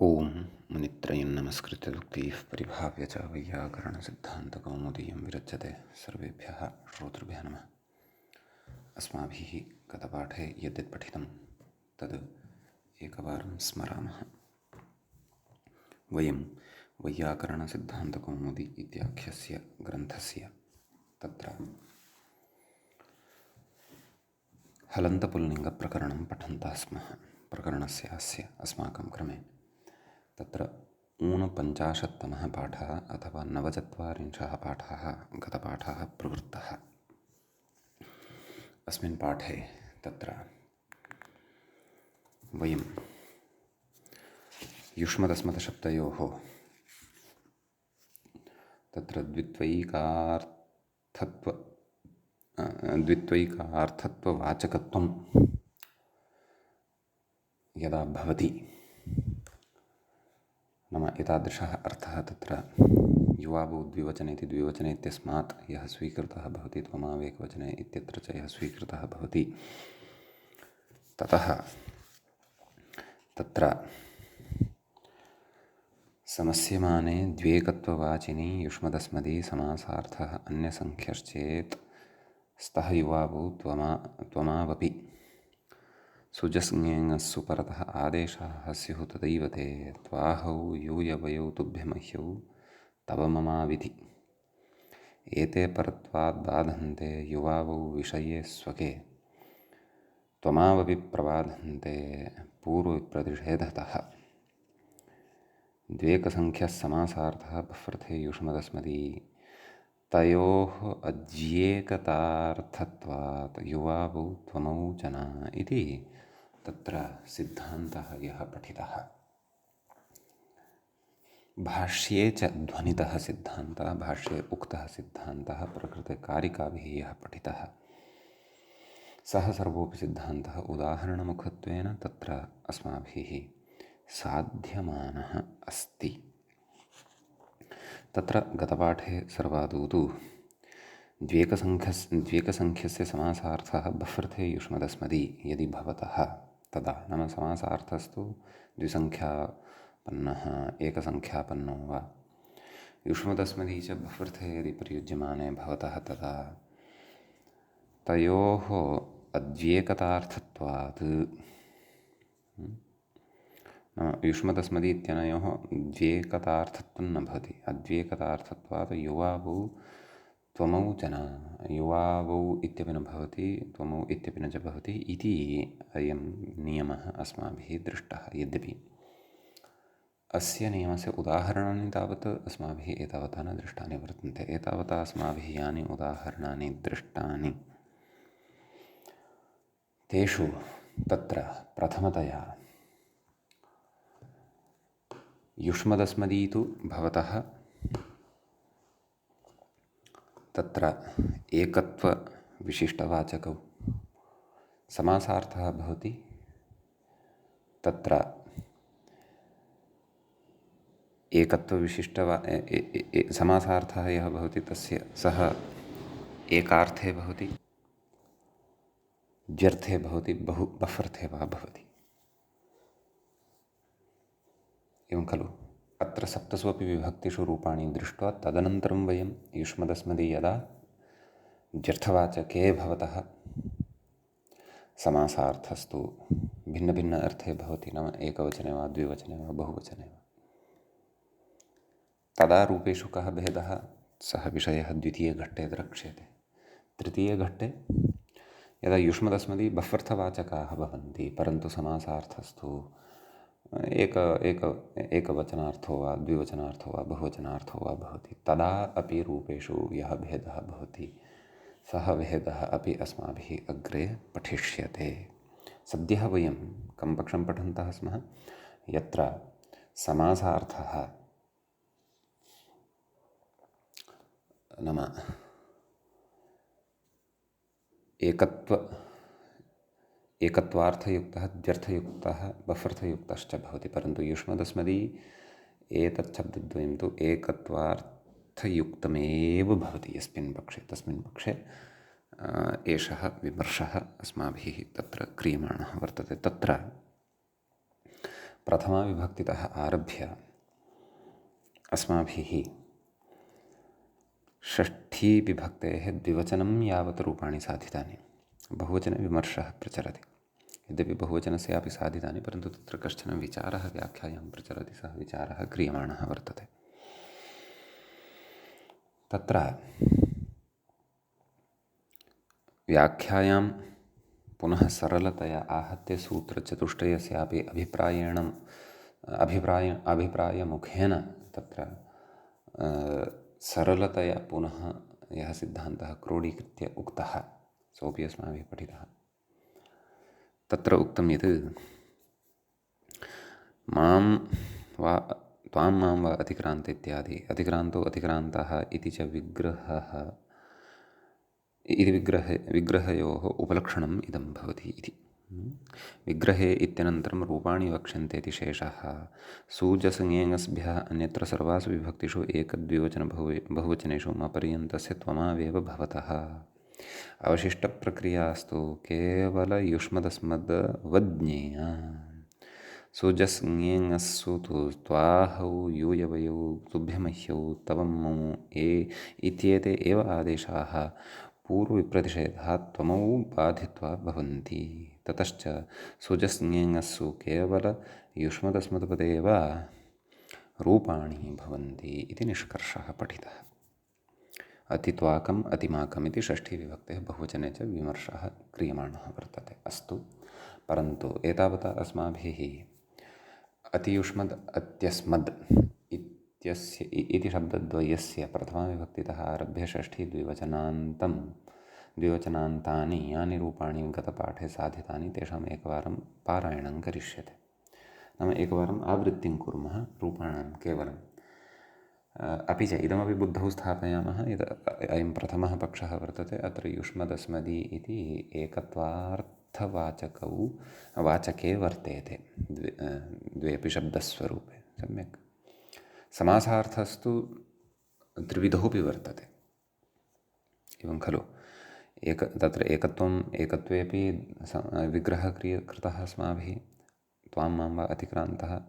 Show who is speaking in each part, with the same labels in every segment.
Speaker 1: ओम मुनित्रयं नमस्कृत्य दुक्तिः परिभाव्य च वैयाकरणसिद्धान्तकौमुदीयं विरच्यते सर्वेभ्यः श्रोतृभ्यः नमः। अस्माभिः गतपाठे यद्यत् पठितं तद् एकवारं स्मरामः। वयं वैयाकरणसिद्धान्तकौमुदी इत्याख्यस्य ग्रन्थस्य तत्र हलन्तपुल्लिङ्गप्रकरणं पठन्तः स्मः। प्रकरणस्य अस्य अस्माकं क्रमे तत्र 49तमः पाठः अथवा 49 पाठः गतपाठः प्रवृत्तः। अस्मिन् पाठे तत्र वयं युष्मदस्मदशब्दयोः तत्र द्वित्वैकार्थत्ववाचकत्वं यदा भवति, नाम एतादृशः अर्थः तत्र युवावौ द्विवचने इति द्विवचने इत्यस्मात् यः स्वीकृतः भवति, त्वमावेकवचने इत्यत्र च यः स्वीकृतः भवति, ततः तत्र समस्यमाने द्व्येकत्ववाचिनि युष्मदस्मदी समासार्थः अन्यसंख्यश्चेत् स्तः युवावौ त्वमावपि सुजस्ङेङस्सु परतः आदेशाः स्युः तदैव ते त्वाहौ यूयवयौ तुभ्यमह्यौ तव ममाविधि एते परत्वाद्बाधन्ते युवावौ विषये स्वके त्वमावपि प्रबाधन्ते पूर्वप्रतिषेधतः द्वेकसंख्यः समासार्थः बह्वर्थे युष्मदस्मदी तयोः अज्येकतार्थत्वात् युवावौ त्वमौ जना इति तत्र सिद्धान्तः यः पठितः। भाष्ये च ध्वनितः सिद्धान्तः, भाष्ये उक्तः सिद्धान्तः, प्रकृते कारिकाभिः यः पठितः सः सर्वोऽपि सिद्धान्तः उदाहरणमुखत्वेन तत्र अस्माभिः साध्यमानः अस्ति। तत्र गतपाठे सर्वादौ तु द्वेकसंख्यस्य समासार्थः बह्वर्थे युष्मदस्मदी यदि भवतः तदा, नाम समासार्थस्तु द्विसंख्यापन्नः एकसंख्यापन्नो वा, युष्मदस्मदी च बह्वर्थे यदि प्रयुज्यमाने भवतः तदा तयोः अद्व्येकतार्थत्वात्, युष्मदस्मदी इत्यनयोः द्व्येकतार्थत्वं न भवति, अद्व्येकतार्थत्वात् युवावौ त्वमौ जना, युवावौ इत्यपि न भवति, त्वमौ इत्यपि न च भवति इति अयं नियमः अस्माभिः दृष्टः। यद्यपि अस्य नियमस्य उदाहरणानि तावत् अस्माभिः एतावता न दृष्टानि वर्तन्ते। एतावता अस्माभिः यानि उदाहरणानि दृष्टानि तेषु तत्र प्रथमतया युष्मदस्मदी तु भवतः तत्र एकत्वविशिष्टवाचकौ, समासार्थः भवति तत्र समासार्थः यः भवति तस्य सः एकार्थे भवति, द्व्यर्थे भवति, बह्वर्थे वा भवति। एवं खलु? अत्र सप्तसु अपि विभक्तिषु रूपाणि दृष्ट्वा तदनन्तरं वयं युष्मदस्मदी यदा द्व्यर्थवाचके भवतः समासार्थस्तु भिन्नभिन्न अर्थे भवति, नाम एकवचने वा द्विवचने वा बहुवचने वा, तदा रूपेषु कः भेदः, सः विषयः द्वितीयघट्टे द्रक्ष्यते। तृतीयघट्टे यदा युष्मदस्मदी बह्वर्थवाचकाः भवन्ति परन्तु समासार्थस्तु एकवचनार्थो वा द्विवचनार्थो वा बहुवचनार्थो वा भवति, तदा अपि रूपेषु यः भेदः भवति सः भेदः अपि अस्माभिः अग्रे पठिष्यते। सद्यः वयं कं पक्षं पठन्तः स्मः, यत्र समासार्थः नाम एकत्वार्थयुक्तः, द्व्यर्थयुक्तः, बह्वर्थयुक्तश्च भवति, परन्तु युष्मदस्मदी एतत् शब्दद्वयं तु एकत्वार्थयुक्तमेव भवति यस्मिन् पक्षे, तस्मिन् पक्षे एषः विमर्शः अस्माभिः तत्र क्रियमाणः वर्तते। तत्र प्रथमाविभक्तितः आरभ्य अस्माभिः षष्ठीविभक्तेः द्विवचनं यावत् रूपाणि साधितानि। बहुवचने विमर्शः प्रचलति। यद्यपि बहुवचनस्यापि साधितानि, परन्तु तत्र कश्चन विचारः व्याख्यायां प्रचलति, सः विचारः क्रियमाणः वर्तते। तत्र व्याख्यायां पुनः सरलतया आहत्य सूत्रचतुष्टयस्यापि अभिप्रायमुखेन तत्र सरलतया पुनः यः सिद्धान्तः क्रोडीकृत्य उक्तः सोऽपि अस्माभिः पठितः। तत्र उक्तं यत् मां वा त्वां मां वा अतिक्रान्त इत्यादि अतिक्रान्तो अतिक्रान्तः इति च विग्रहयोः उपलक्षणम् इदं भवति इति। विग्रहे इत्यनन्तरं रूपाणि वक्ष्यन्ते इति शेषः सूजसंज्ञेयस्भ्यः अन्यत्र सर्वासु विभक्तिषु बहुवचनेषु मपर्यन्तस्य त्वमावेव भवतः। अवशिष्टप्रक्रियास्तु केवलयुष्मदस्मद्वज्ञेया। सुजस्ङेङस्सु तु त्वाहौ यूयवयौ तुभ्यमह्यौ तवमौ ए इत्येते एव आदेशाः पूर्वविप्रतिषेधात् त्वमौ बाधित्वा भवन्ति। ततश्च सुजस्ङेङस्सु केवलयुष्मदस्मद्पदे एव रूपाणि भवन्ति इति निष्कर्षः पठितः। अतित्वाकम् अतिमाकम् इति षष्ठीविभक्तेः बहुवचने च विमर्शः क्रियमाणः वर्तते। अस्तु, परन्तु एतावता अस्माभिः अतियुष्मद् अत्यस्मद् इति शब्दद्वयस्य प्रथमाविभक्तितः आरभ्य षष्ठी द्विवचनान्तानि यानि रूपाणि गतपाठे साधितानि तेषाम् एकवारं पारायणं करिष्यते। नाम एकवारम् आवृत्तिं कुर्मः रूपाणां केवलम्। अपि च इदमपि बुद्धौ स्थापयामः यत् अयं प्रथमः पक्षः वर्तते। अत्र युष्मदस्मदि इति एकत्वार्थवाचकौ वाचके वर्तेते, द्वे अपि शब्दस्वरूपे। सम्यक्। समासार्थस्तु त्रिविधोऽपि वर्तते, एवं खलु। तत्र एकत्वेपि विग्रहः कृतः अस्माभिः, त्वां मां वा अतिक्रान्तः।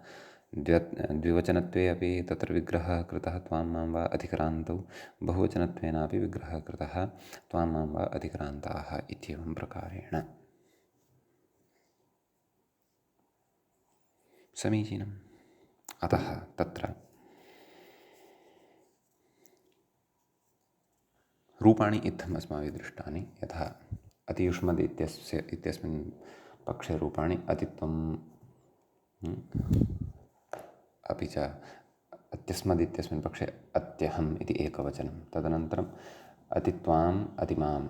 Speaker 1: द्विवचनत्वे अपि तत्र विग्रहः कृतः, त्वां मां वा अतिक्रान्तौ। बहुवचनत्वेनापि विग्रहः कृतः, त्वां मां वा अतिक्रान्ताः इत्येवं प्रकारेण। समीचीनम्। अतः तत्र रूपाणि इत्थम् अस्माभिः दृष्टानि। यथा अतियुष्मद् इत्यस्मिन् पक्षे रूपाणि अतित्वं, अपि च अत्यस्मद् इत्यस्मिन् पक्षे अत्यहम् इति एकवचनं। तदनन्तरम् अतित्वाम् अतिमाम्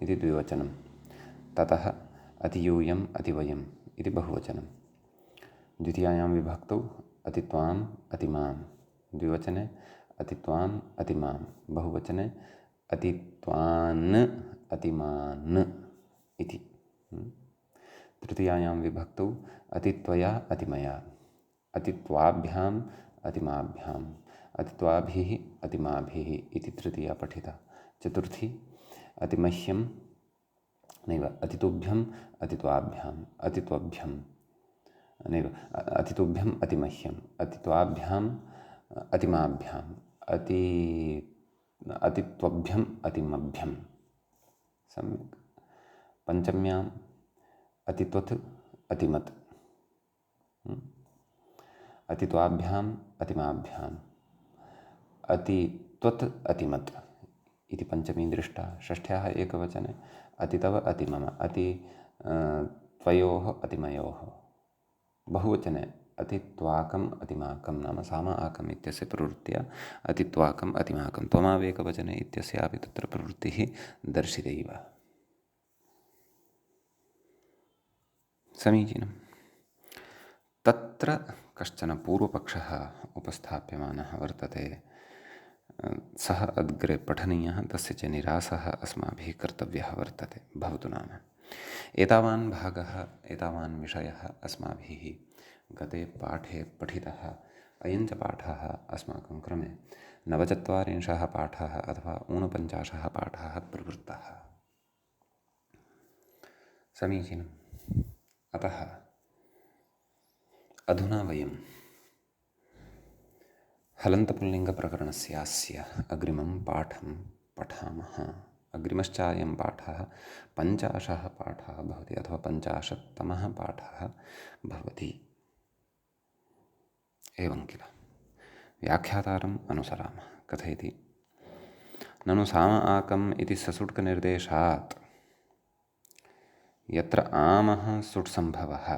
Speaker 1: इति द्विवचनं। ततः अतियूयम् अतिवयम् इति बहुवचनं। द्वितीयायां विभक्तौ अतित्वाम् अतिमाम्, द्विवचने अतित्वाम् अतिमाम्, बहुवचने अतित्वान् अतिमान् इति। तृतीयायां विभक्तौ अतित्वया अतिमया, अतित्वाभ्याम् अतिमाभ्याम्, अतित्वाभिः अतिमाभिः इति तृतीया पठिता। चतुर्थी अतिमह्यं नैव अतितुभ्यम् अतित्वाभ्याम् अतित्वभ्यं नैव अतितुभ्यम् अतिमह्यम् अतित्वाभ्याम् अतिमाभ्याम् अतित्वभ्यम् अतिमभ्यं। सम्यक्। पञ्चम्याम् अतित्वत् अतिमत्, अतित्वाभ्याम् अतिमाभ्याम् अतित्वत् अतिमत् इति पञ्चमी दृष्टा। षष्ठ्याः एकवचने अतितव अतिमम, त्वयोः अतिमयोः। बहुवचने अतित्वाकम् अतिमाकं, नाम साम आकम् इत्यस्य प्रवृत्त्या अतित्वाकम् अतिमाकं। त्वमावेकवचने इत्यस्यापि तत्र प्रवृत्तिः दर्शितैव। समीचीनम्। तत्र कश्चन पूर्वपक्षः उपस्थाप्यमानः वर्तते। सः अग्रे पठनीयः, तस्य च निरासः अस्माभिः कर्तव्यः वर्तते। भवतु नाम एतावान् भागः, एतावान् विषयः अस्माभिः गते पाठे पठितः। अयं च पाठः अस्माकं क्रमे 49 पाठः अथवा 49 पाठः प्रवृत्तः। समीचीनम्। अतः अधुना वयं हलन्तपुल्लिङ्गप्रकरणस्यास्य अग्रिमं पाठं पठामः। अग्रिमश्चायं पाठः 50 पाठः भवति अथवा 50तमः पाठः भवति। एवं किल। व्याख्यातारम् अनुसरामः। कथयति ननु साम आकम् इति ससुट्कनिर्देशात् यत्र आमः सुट्सम्भवः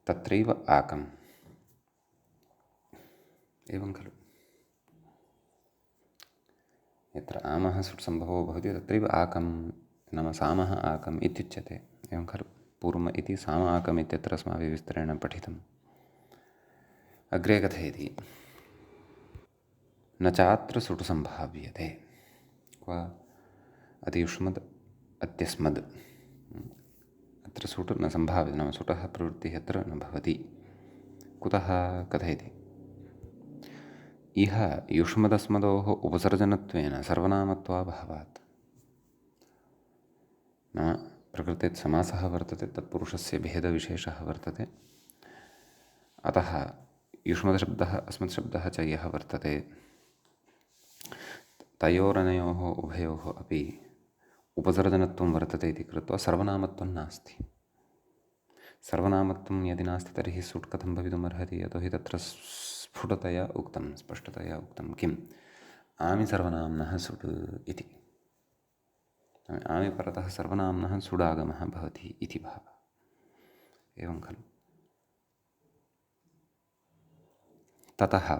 Speaker 1: तत्रैव आकम्। एवं खलु। यत्र आमः सुट्सम्भवो भवति तत्रैव आकं नाम सामः आकम् इत्युच्यते। एवं खलु। पूर्वम् इति साम आकम् इत्यत्र अस्माभिः विस्तरेण पठितम्। अग्रे कथयति न चात्र सुटु सम्भाव्यते। क्व अतियुष्मद् अत्यस्मद्। अत्र सुटु न सम्भाव्यते नाम सुटः प्रवृत्तिः अत्र न भवति। कुतः कथयति इह युष्मदस्मदोः उपसर्जनत्वेन सर्वनामत्वाभावात्। नाम प्रकृते समासः वर्तते, तत्पुरुषस्य भेदविशेषः वर्तते, अतः युष्मदशब्दः अस्मत्शब्दः च यः वर्तते तयोरनयोः उभयोः अपि उपसर्जनत्वं वर्तते इति कृत्वा सर्वनामत्वं नास्ति। सर्वनामत्वं यदि नास्ति तर्हि सुट् कथं भवितुमर्हति? यतोहि तत्र स्फुटतया उक्तं, स्पष्टतया उक्तं किम् आमि सर्वनाम्नः सुट् इति। आमि परतः सर्वनाम्नः सुडागमः भवति इति भावः। एवं खलु। ततः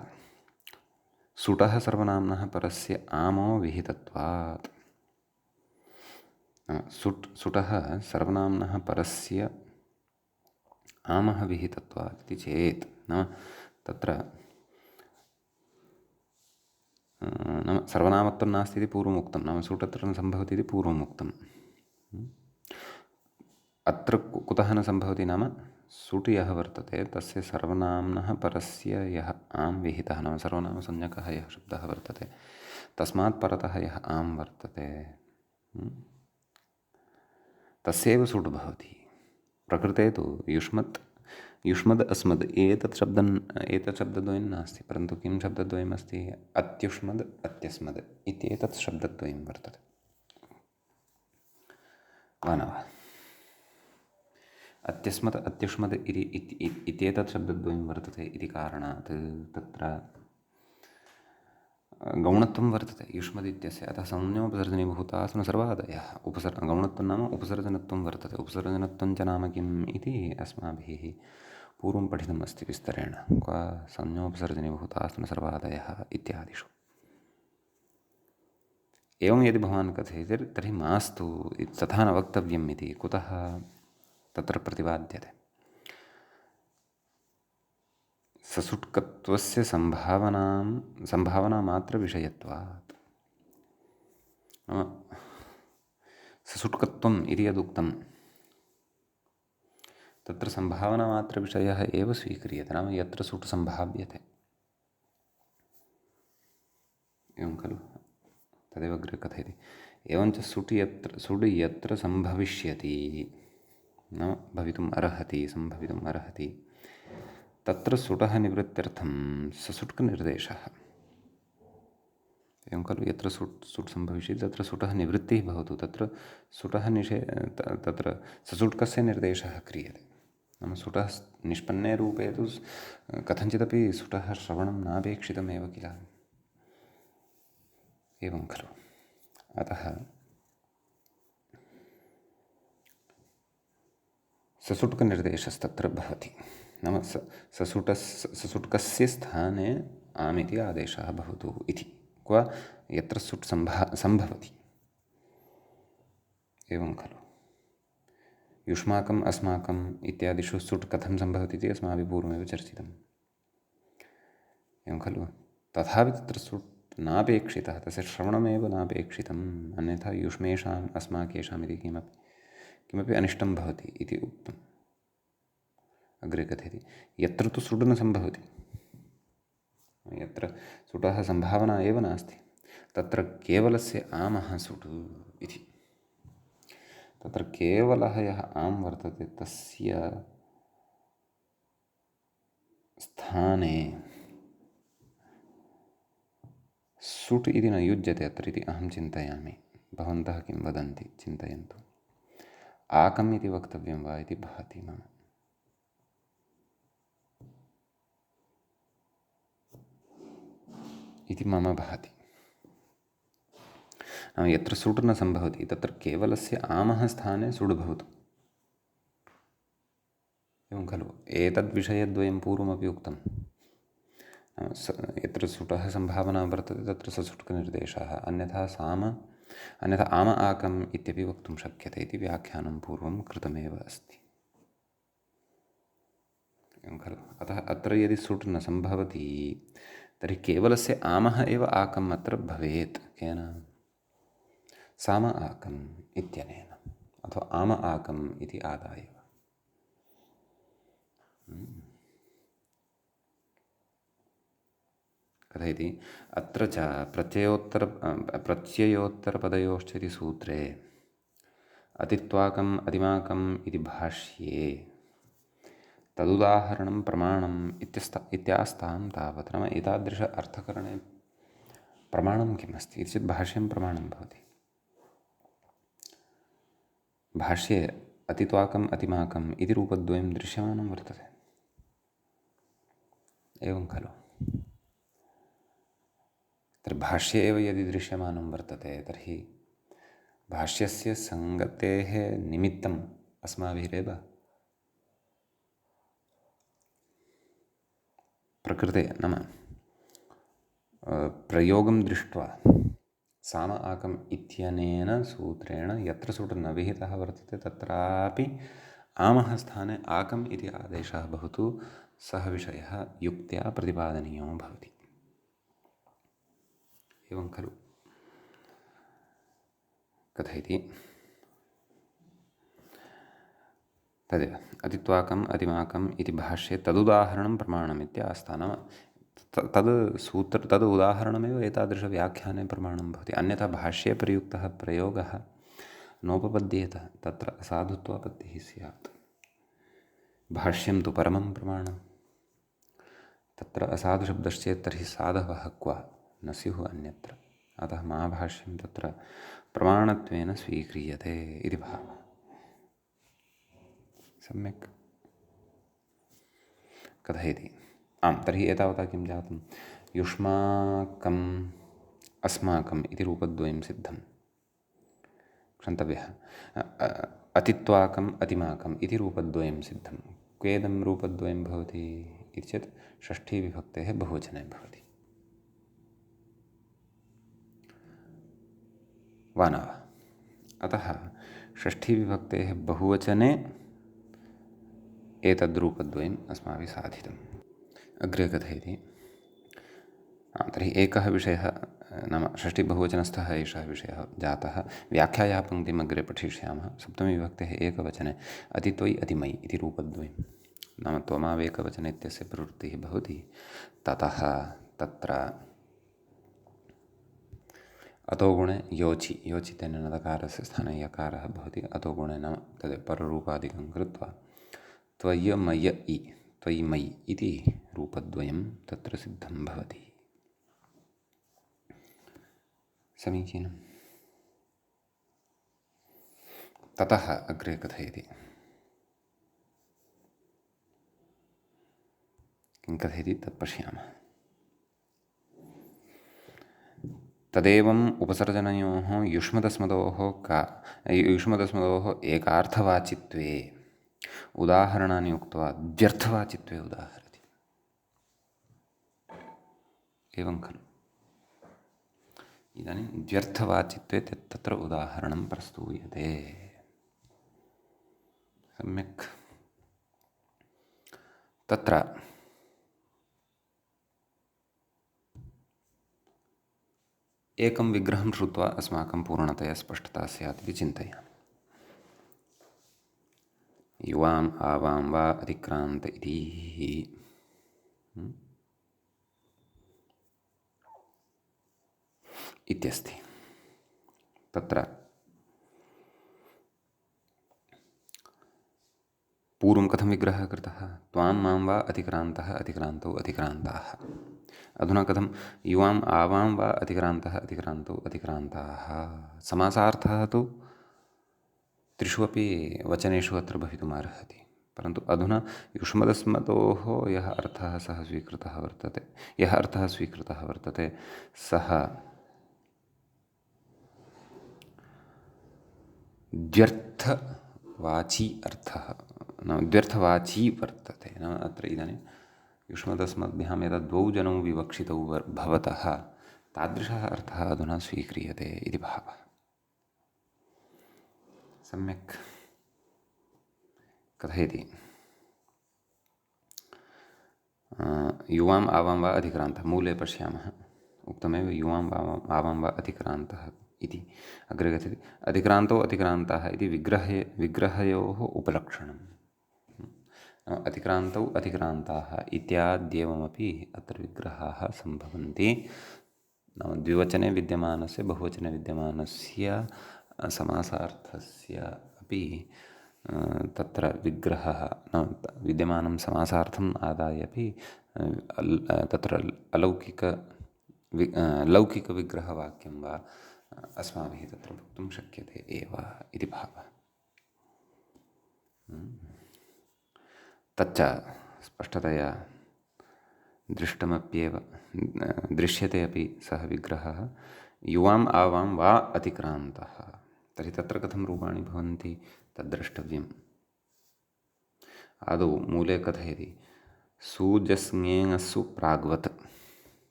Speaker 1: सुटः सर्वनाम्नः परस्य आमो विहितत्वात्। सुटः सर्वनाम्नः परस्य आमः विहितत्वात् इति चेत् नाम तत्र नाम सर्वनामत्वं नास्ति इति पूर्वमुक्तं, नाम सुट् अत्र न सम्भवति इति पूर्वमुक्तम्। अत्र कुतः न सम्भवति नाम सुट् यः वर्तते तस्य सर्वनाम्नः परस्य यः आम् विहितः नाम सर्वनामसंज्ञकः यः शब्दः वर्तते तस्मात् परतः यः आम् वर्तते तस्यैव सुट् भवति। प्रकृते तु युष्मद् अस्मद् एतत् शब्दद्वयं नास्ति, परन्तु किं शब्दद्वयमस्ति? अत्युष्मद् अत्यस्मद् इत्येतत् शब्दद्वयं वर्तते। मानवः अत्यस्मत् अत्युष्मद् इत्येतत् शब्दद्वयं वर्तते इति कारणात् तत्र गौणत्वं वर्तते युष्मद् इत्यस्य। अतः संज्ञोपसर्जनीभूताः सर्वादयः गौणत्वं नाम उपसर्जनत्वं वर्तते। उपसर्जनत्वं च नाम किम् इति अस्माभिः पूर्वं पठितम् अस्ति विस्तरेण। क्व संज्ञोपसर्जनीभूताः सर्वादयः इत्यादिषु। एवं यदि भवान् कथयति तर्हि मास्तु तथा न वक्तव्यम् इति कुतः तत्र प्रतिपाद्यते? ससुट्कत्वस्य सम्भावनामात्रविषयत्वात्। ससुट्कत्वम् इति यदुक्तं तत्र सम्भावनामात्रविषयः एव स्वीक्रियते, नाम यत्र सुट् सम्भाव्यते। एवं खलु। तदेव अग्रे कथयति एवञ्च सुट् यत्र सम्भविष्यति नाम भवितुम् अर्हति, सम्भवितुम् अर्हति तत्र सुटः निवृत्त्यर्थं ससुट्कनिर्देशः। एवं खलु। यत्र सुट् सम्भविष्यति तत्र सुटः निवृत्तिः भवतु, तत्र सुटः तत्र ससुट्कस्य निर्देशः क्रियते। नाम सुटः निष्पन्ने रूपे तु कथञ्चिदपि सुटः श्रवणं नापेक्षितमेव किल। एवं खलु। अतः ससुट्कनिर्देशस्तत्र भवति। नाम ससुट्कस्य स्थाने आमिति आदेशः भवतु इति। क्व यत्र सुट् सम्भवति। एवं खलु। युष्माकम् अस्माकम् इत्यादिषु सुट् कथं सम्भवति इति अस्माभिः पूर्वमेव चर्चितम्। एवं खलु। तथापि तत्र सुट् नापेक्षितः, तस्य श्रवणमेव नापेक्षितम्, अन्यथा युष्मेषाम् अस्माकेषाम् इति किमपि अनिष्टं भवति इति उक्तम्। अग्रे कथयति यत्र तु सुट् न सम्भवति, यत्र सुटः सम्भावना एव नास्ति तत्र केवलस्य आमः सुट् इति। तत्र केवलः यः आम् वर्तते तस्य स्थाने सुट् इति न युज्यते अत्र इति अहं चिन्तयामि। भवन्तः किं वदन्ति चिन्तयन्तु। आकम् इति वक्तव्यं वा इति भाति मम। इति मम भाति। नाम यत्र सुट् न सम्भवति तत्र केवलस्य आमः स्थाने सुड् भवतु। एवं खलु। एतद्विषयद्वयं पूर्वमपि उक्तं। यत्र सुटः सम्भावना वर्तते तत्र ससुट्कनिर्देशः, अन्यथा आम आकम् इत्यपि वक्तुं शक्यते इति व्याख्यानं पूर्वं कृतमेव अस्ति। एवं खलु। अतः अत्र यदि सुट् न सम्भवति तर्हि केवलस्य आमः एव आकम् अत्र भवेत्। केन? साम आकम् इत्यनेन, अथवा आम आकम् इति आदाय। कथयति अत्र च प्रत्ययोत्तरपदयोश्च इति सूत्रे अतित्वाकम् अतिमाकम् इति भाष्ये तदुदाहरणं प्रमाणम् इत्यास्तां तावत्। नाम एतादृश अर्थकरणे प्रमाणं किम् अस्ति इति चेत् भाष्यं प्रमाणं भवति। भाष्ये अतित्वाकम् अतिमाकम् इति रूपद्वयं दृश्यमानं वर्तते। एवं खलु। तर्हि भाष्ये एव यदि दृश्यमानं वर्तते तर्हि भाष्यस्य सङ्गतेः निमित्तम् अस्माभिरेव प्रकृते, नाम प्रयोगं दृष्ट्वा साम आकम् इत्यनेन सूत्रेण यत्र सुट् न विहितः वर्तते तत्रापि आमः स्थाने आकम् इति आदेशः भवतु, सः विषयः युक्त्या प्रतिपादनीयो भवति। एवं खलु। कथयति तदेव अतित्वाकम् अतिमाकम् इति भाष्ये तदुदाहरणं प्रमाणमित्यास्ता। नाम तद् उदाहरणमेव एतादृशव्याख्याने प्रमाणं भवति। अन्यथा भाष्ये प्रयुक्तः प्रयोगः नोपपद्येत, तत्र असाधुत्वापत्तिः स्यात्। भाष्यं तु परमं प्रमाणं। तत्र असाधुशब्दश्चेत् तर्हि साधवः क्व न स्युः अन्यत्र। अतः महाभाष्यं तत्र प्रमाणत्वेन स्वीक्रियते इति भावः। सम्यक्। कथयति तर्हि एतावता किं जातं? युष्माकम् अस्माकम् इति रूपद्वयं सिद्धं। क्षन्तव्यः। अतित्वाकम् अतिमाकम् इति रूपद्वयं सिद्धं। क्वेदं रूपद्वयं भवति इति चेत् षष्ठीविभक्तेः बहुवचने भवति। वा न वा? अतः षष्ठीविभक्तेः बहुवचने एतद्रूपद्वयम् अस्माभिः साधितम्। अग्रे कथयति तर्हि एकः विषयः, नाम षष्ठीबहुवचनस्थः एषः विषयः जातः। व्याख्यायाः पङ्क्तिम् अग्रे पठिष्यामः। सप्तमीविभक्तेः एकवचने अतित्वयि अतिमयि इति रूपद्वयं, नाम त्वमावेकवचने इत्यस्य प्रवृत्तिः भवति। ततः तत्र अतोगुणे योचितेन नदकारस्य स्थाने यकारः भवति। अतोगुणे नाम तद् पररूपादिकं कृत्वा त्वयि मयि इति रूपद्वयं तत्र सिद्धं भवति। समीचीनं। ततः अग्रे कथयति। किं कथयति तत् पश्यामः। तदेवम् उपसर्जनयोः युष्मदस्मदोः एकार्थवाचित्वे उदाहरणानि उक्त्वा द्व्यर्थवाचित्वे उदाहरति। एवं खलु। इदानीं द्व्यर्थवाचित्वे तत्र उदाहरणं प्रस्तूयते। सम्यक्। तत्र एकं विग्रहं श्रुत्वा अस्माकं पूर्णतया स्पष्टता स्यात् इति चिन्तयामि। युवाम् आवां वा अतिक्रान्त इति इत्यस्ति। तत्र पूर्वं कथं विग्रहः कृतः? त्वां मां वा अतिक्रान्तः अतिक्रान्तौ अतिक्रान्ताः। अधुना कथं? युवाम् आवां वा अतिक्रान्तः अतिक्रान्तौ अतिक्रान्ताः। समासार्थः तु त्रिषु अपि वचनेषु अत्र भवितुमर्हति, परन्तु अधुना युष्मदस्मदोः यः अर्थः सः स्वीकृतः वर्तते, यः अर्थः स्वीकृतः वर्तते सः द्व्यर्थवाची अर्थः, नाम द्व्यर्थवाची वर्तते। नाम अत्र इदानीं युष्मदस्मद्भ्यां यदा द्वौ जनौ विवक्षितौ भवतः तादृशः अर्थः अधुना स्वीक्रियते इति भावः। सम्यक् कथयति। युवाम् आवां वा अधिक्रान्तः, मूले पश्यामः उक्तमेव युवाम् आवां वा अतिक्रान्तः इति। अग्रे गच्छति अतिक्रान्तौ अतिक्रान्ताः इति विग्रहयोः उपलक्षणम्। अतिक्रान्तौ अतिक्रान्ताः इत्याद्येवमपि अत्र विग्रहाः सम्भवन्ति। नाम द्विवचने विद्यमानस्य बहुवचने विद्यमानस्य समासार्थस्य अपि तत्र विग्रहः नाम विद्यमानं समासार्थम् आदाय अपि तत्र लौकिकविग्रहवाक्यं वा अस्माभिः तत्र वक्तुं शक्यते एव इति भावः। तच्च स्पष्टतया दृष्टमप्येव, दृश्यते अपि सः विग्रहः युवाम् आवां वा अतिक्रान्तः। तर्हि तत्र कथं रूपाणि भवन्ति तद्द्रष्टव्यम्। आदौ मूले कथयति सूजस्ङेङस्सु प्राग्वत्।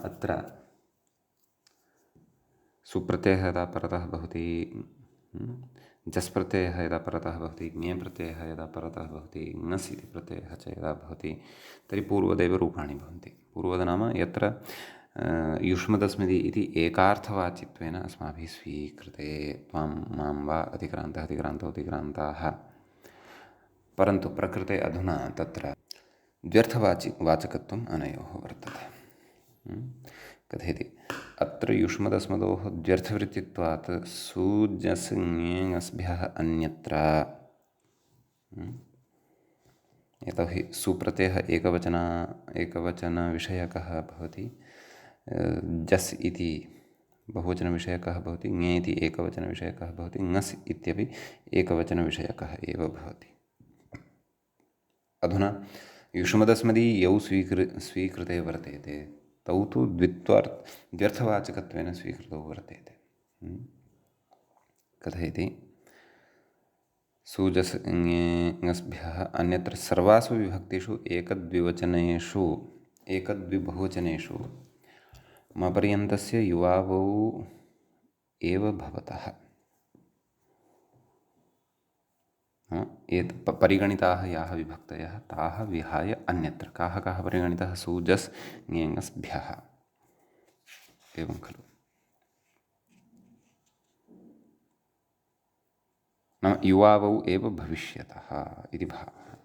Speaker 1: अत्र सुप्रत्ययः यदा परतः भवति, जस् प्रत्ययः यदा परतः भवति, ज्ञे प्रत्ययः यदा परतः भवति, ङस् इति प्रत्ययः च यदा भवति तर्हि पूर्वदेव रूपाणि भवन्ति। पूर्वद नाम यत्र युष्मदस्मदि इति एकार्थवाचित्वेन अस्माभिः स्वीकृते त्वां मां वा अतिक्रान्तः अतिक्रान्तौ अतिक्रान्ताः, परन्तु प्रकृते अधुना तत्र द्व्यर्थवाचकत्वम् अनयोः वर्तते। कथयति अत्र युष्मदस्मदोः द्व्यर्थवृत्तित्वात् सूजस्ङेङस्भ्यः अन्यत्र, यतोहि सुप्रत्ययः एकवचनविषयकः भवति, जस् इति बहुवचनविषयकः भवति, ङे इति एकवचनविषयकः भवति, ङस् इत्यपि एकवचनविषयकः एव भवति। अधुना युष्मदस्मदी यौ स्वीकृते वर्तेते तौ तु द्व्यर्थवाचकत्वेन स्वीकृतौ वर्तेते। कथयति सूजस् ङेङस्भ्यः अन्यत्र सर्वासु विभक्तिषु एकद्विबहुवचनेषु मपर्यन्तस्य युवावौ एव भवतः परिगणिताः याः विभक्तयः ताः विहाय अन्यत्र काः काः परिगणिताः सूजस् ङेङस्भ्यः, एवं खलु। नाम युवावौ एव भविष्यतः इति भावः।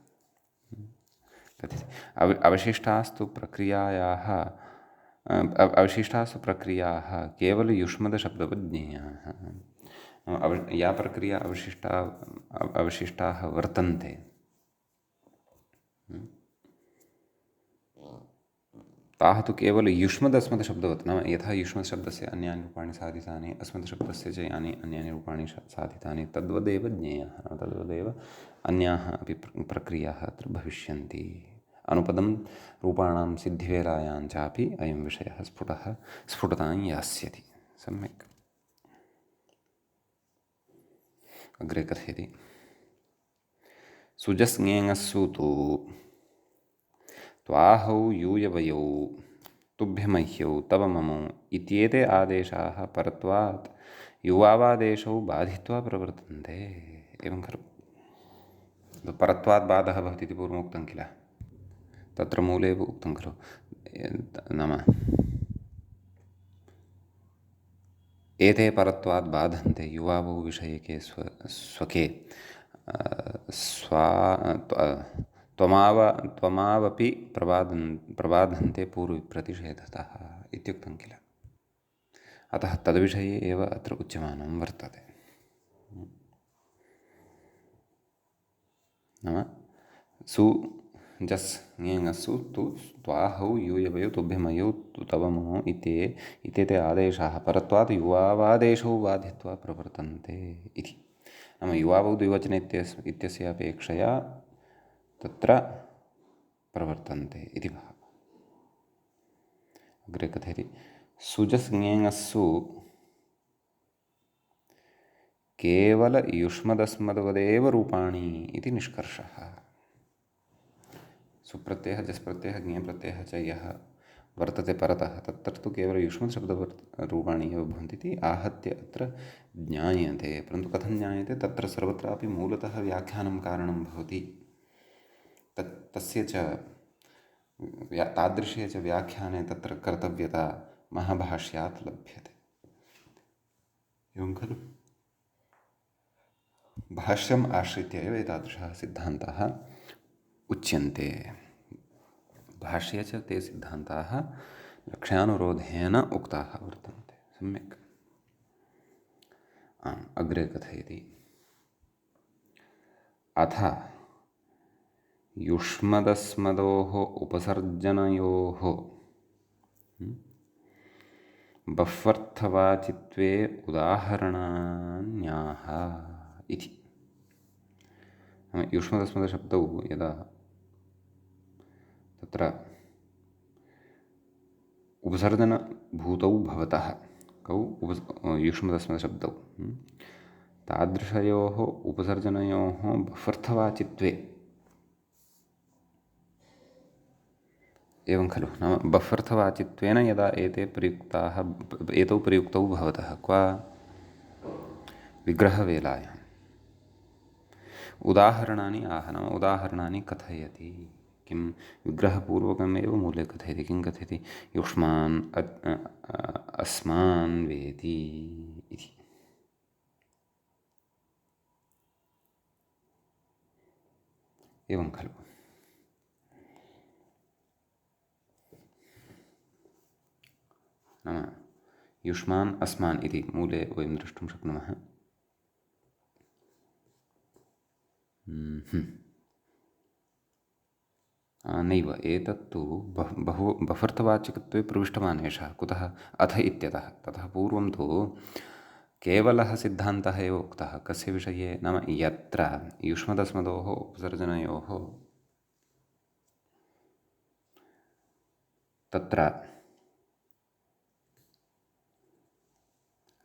Speaker 1: अवशिष्टास्तु प्रक्रियाः केवल युष्मदशब्दवज्ञेयाः। या प्रक्रिया अवशिष्टाः वर्तन्ते ताः तु केवल युष्मदस्मदशब्दवत्, नाम यथा युष्मदशब्दस्य अन्यानि रूपाणि साधितानि अस्मदशब्दस्य च यानि अन्यानि रूपाणि साधितानि तद्वदेव ज्ञेयाः, तद्वदेव अन्याः अपि प्रक्रियाः अत्र भविष्यन्ति। अनुपदं रूपाणां सिद्धिवेलायां चापि अयं विषयः स्फुटतां यास्यति। सम्यक्। अग्रे कथयति सुजस् ङेङस्सु तु त्वाहौ यूयवयौ तुभ्यमह्यौ तव ममौ इत्येते आदेशाः परत्वात् युवावादेशौ बाधित्वा प्रवर्तन्ते, एवं खलु। परत्वात् बाधः भवति इति पूर्वमुक्तं किल, तत्र मूले एव उक्तं खलु। नाम एते परत्वात् बाधन्ते युवावौ विषयके स्वके त्वमावपि प्रबाधन्ते पूर्वविप्रतिषेधतः इत्युक्तं किल। अतः तद्विषये एव अत्र उच्यमानं वर्तते। नाम सु जस् ङेङस्सु तु त्वाहौ यूयवयो तुभ्यमयो तु तवमो इत्येते आदेशाः परत्वात् युवावादेशौ बाधित्वा प्रवर्तन्ते इति। नाम युवावौ द्विवचने इत्यस्य अपेक्षया तत्र प्रवर्तन्ते इति भावः। अग्रे कथयति सुजस् ङेङस्सु केवल युष्मदस्मद्वदेव रूपाणि इति निष्कर्षः। सुप्रत्ययः जस्प्रत्ययः ज्ञप्रत्ययः च यः वर्तते परतः तत्र तु केवल युष्मद्शब्दरूपाणि एव भवन्ति इति आहत्य अत्र ज्ञायते। परन्तु कथं ज्ञायते? तत्र सर्वत्रापि मूलतः व्याख्यानं कारणं भवति। तस्य च तादृशे च व्याख्याने तत्र कर्तव्यता महाभाष्यात् लभ्यते। एवं खलु? भाष्यम् आश्रित्य एव एतादृशाः सिद्धान्ताः उच्यन्ते। भाष्ये च ते सिद्धान्ताः लक्ष्यानुरोधेन उक्ताः वर्तन्ते। सम्यक्। अग्रे कथयति अथ युष्मदस्मदोः उपसर्जनयोः बह्वर्थवाचित्वे उदाहरणान्याः इति। युष्मदस्मदशब्दौ यदा तत्र उपसर्जनभूतौ भवतः कौ युष्मदस्मदशब्दौ तादृशयोः उपसर्जनयोः बह्वर्थवाचित्वे एवं खलु? नाम बह्वर्थवाचित्वेन यदा एतौ प्रयुक्तौ भवतः क्व विग्रहवेलायाम् उदाहरणानि आह। नाम उदाहरणानि कथयति। किं विग्रहपूर्वकमेव मूले कथयति। किं कथयति? युष्मान् अस्मान् वेति इति। एवं खलु? नाम युष्मान् अस्मान् इति मूले वयं द्रष्टुं शक्नुमः। नैव, एतत्तु बह्वर्थवाचकत्वे प्रविष्टवान् एषः। कुतः? अथ इत्यतः। ततः पूर्वं तु केवलः सिद्धान्तः एव उक्तः। कस्य विषये? नाम यत्र युष्मदस्मदोः उपसर्जनयोः तत्र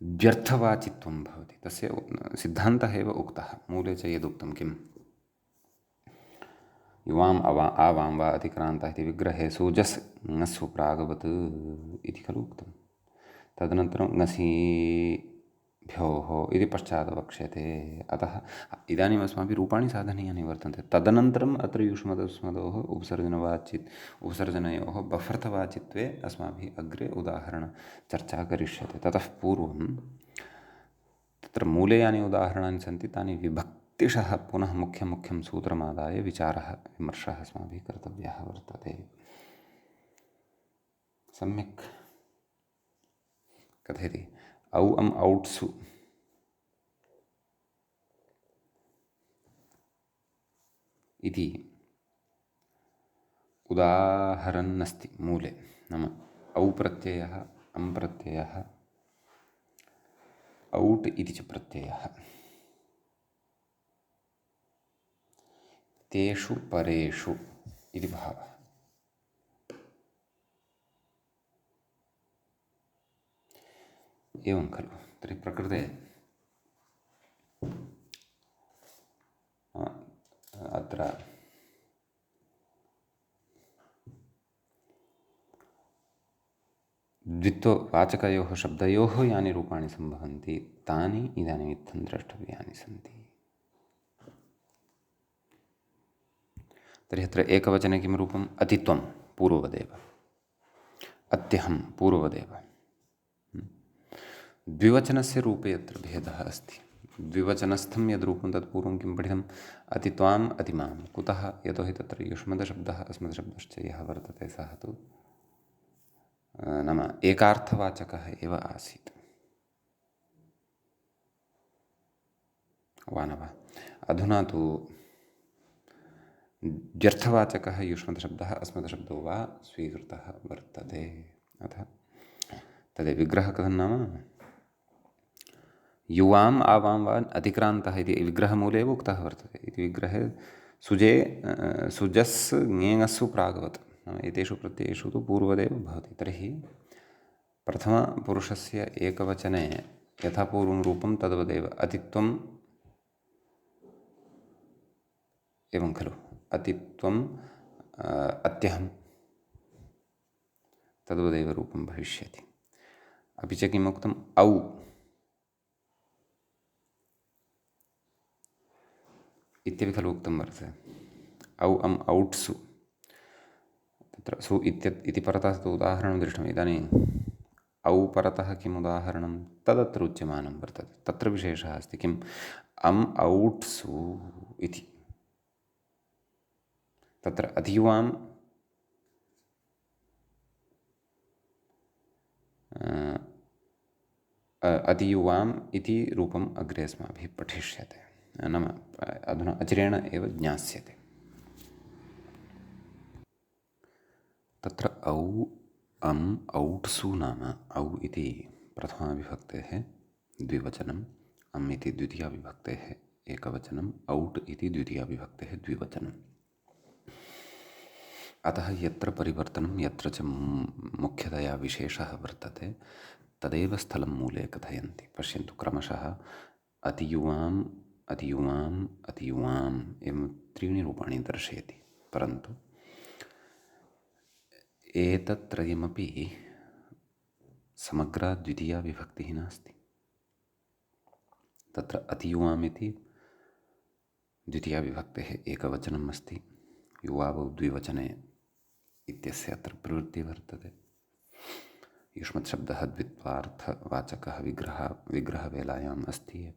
Speaker 1: व्यर्थवाचित्वं भवति। तस्य सिद्धान्तः एव उक्तः। मूले च यदुक्तं किं? युवाम् आवां वा अतिक्रान्तः इति विग्रहे सुजस् ङस्सु प्रागवत् इति खलु उक्तं। तदनन्तरं ङसीभ्योः इति पश्चात् वक्ष्यते। अतः इदानीम् अस्माभिः रूपाणि साधनीयानि वर्तन्ते। तदनन्तरम् अत्र युष्मदस्मदोः उपसर्जनयोः बह्वर्थवाचित्वे अस्माभिः अग्रे उदाहरणचर्चा करिष्यते। ततः पूर्वं तत्र मूले यानि उदाहरणानि सन्ति तानि विभक्तिशः पुनः मुख्यं सूत्रमादाय विचारः विमर्शः अस्माभिः कर्तव्यः वर्तते। सम्यक् कथयति औ अम् औट्सु इति उदाहरन्नस्ति मूले। नाम औ प्रत्ययः अम् प्रत्ययः औट् इति च प्रत्ययः तेषु परेषु इति भावः। एवं खलु? तर्हि प्रकृते अत्र द्वित्ववाचकयोः शब्दयोः यानि रूपाणि सम्भवन्ति तानि इदानीम् इत्थं द्रष्टव्यानि सन्ति। तर्हि अत्र एकवचने किं रूपम्? अतित्वं पूर्ववदेव, अत्यहं पूर्ववदेव। द्विवचनस्य रूपे अत्र भेदः अस्ति। द्विवचनस्थं यद् रूपं तत् पूर्वं किं पठितम्? अतित्वाम् अतिमां। कुतः? यतोहि तत्र युष्मदशब्दः अस्मदशब्दश्च यः वर्तते सः तु नाम एकार्थवाचकः एव आसीत्। वा न वा? अधुना तु व्यर्थवाचकः युष्मद्शब्दः अस्मद्शब्दो वा स्वीकृतः वर्तते। अतः तदेव विग्रहः कथं नाम युवाम् आवां वा अतिक्रान्तः इति विग्रहमूले एव उक्तः वर्तते। इति विग्रहे सुजे सुजस् ङेङस्सु प्राग्वत् नाम एतेषु प्रत्ययेषु तु पूर्वदेव भवति। तर्हि प्रथमपुरुषस्य एकवचने यथा पूर्वं रूपं तद्वदेव अतित्वम् एवं खलु अतित्वम् अत्यहं तद्वदेव रूपं भविष्यति। अपि च किम् उक्तम् औ इत्यपि खलु उक्तं वर्तते। औ अम् औट्सु तत्र सु इति परतः तु उदाहरणं दृष्टम्। इदानीम् औ परतः किम् उदाहरणं तदत्र उच्यमानं वर्तते। तत्र विशेषः अस्ति किम् अम् औट्सु इति। तत्र अतीवाम् अतीयुवाम् इति रूपम् अग्रे अस्माभिः पठिष्यते, नाम अधुना अचिरेण एव ज्ञास्यते। तत्र औ अम् औट्सु नाम औ इति प्रथमाविभक्तेः द्विवचनम्, अम् इति द्वितीयाविभक्तेः एकवचनम्, औट् इति द्वितीयाविभक्तेः द्विवचनम्। अतः यत्र परिवर्तनं यत्र च मुख्यतया विशेषः वर्तते तदेव स्थलं मूले कथयन्ति। पश्यन्तु क्रमशः अतियुवाम् अतियुवाम् अतियुवाम् एवं त्रीणि रूपाणि दर्शयति। परन्तु एतत्त्रयमपि समग्रा द्वितीया विभक्तिः नास्ति। तत्र अतियुवाम् इति द्वितीया विभक्तेः एकवचनम् अस्ति, युवावौ द्विवचने इत्यस्य अत्र प्रवृत्तिः वर्तते। युष्मत्शब्दः द्वित्वार्थवाचकः विग्रहवेलायाम् अस्ति एव,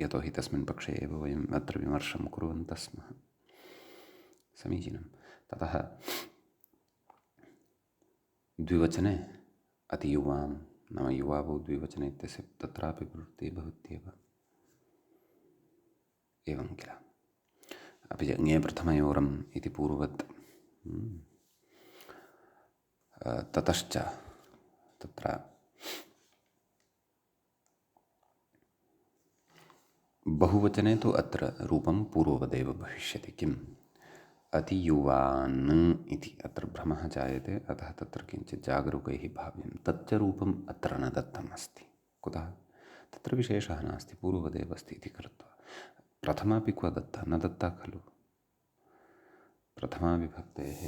Speaker 1: यतोहि तस्मिन् पक्षे एव वयम् अत्र विमर्शं कुर्वन्तः स्मः। समीचीनं। ततः द्विवचने अतियुवां नाम युवावौ द्विवचने इत्यस्य तत्रापि प्रवृत्तिः भवत्येव। एवं किल। अपि च ङे प्रथमयोरम् इति पूर्ववत्। ततश्च तत्र बहुवचने तु अत्र रूपं पूर्ववदेव भविष्यति। किम् अतियुवान् इति अत्र भ्रमः जायते, अतः तत्र किञ्चित् जागरूकैः भाव्यं। तच्च रूपम् अत्र न दत्तम् अस्ति। कुतः? तत्र विशेषः नास्ति, पूर्ववदेव अस्ति इति कृत्वा। प्रथमापि क्व दत्ता? न दत्ता खलु। प्रथमाविभक्तेः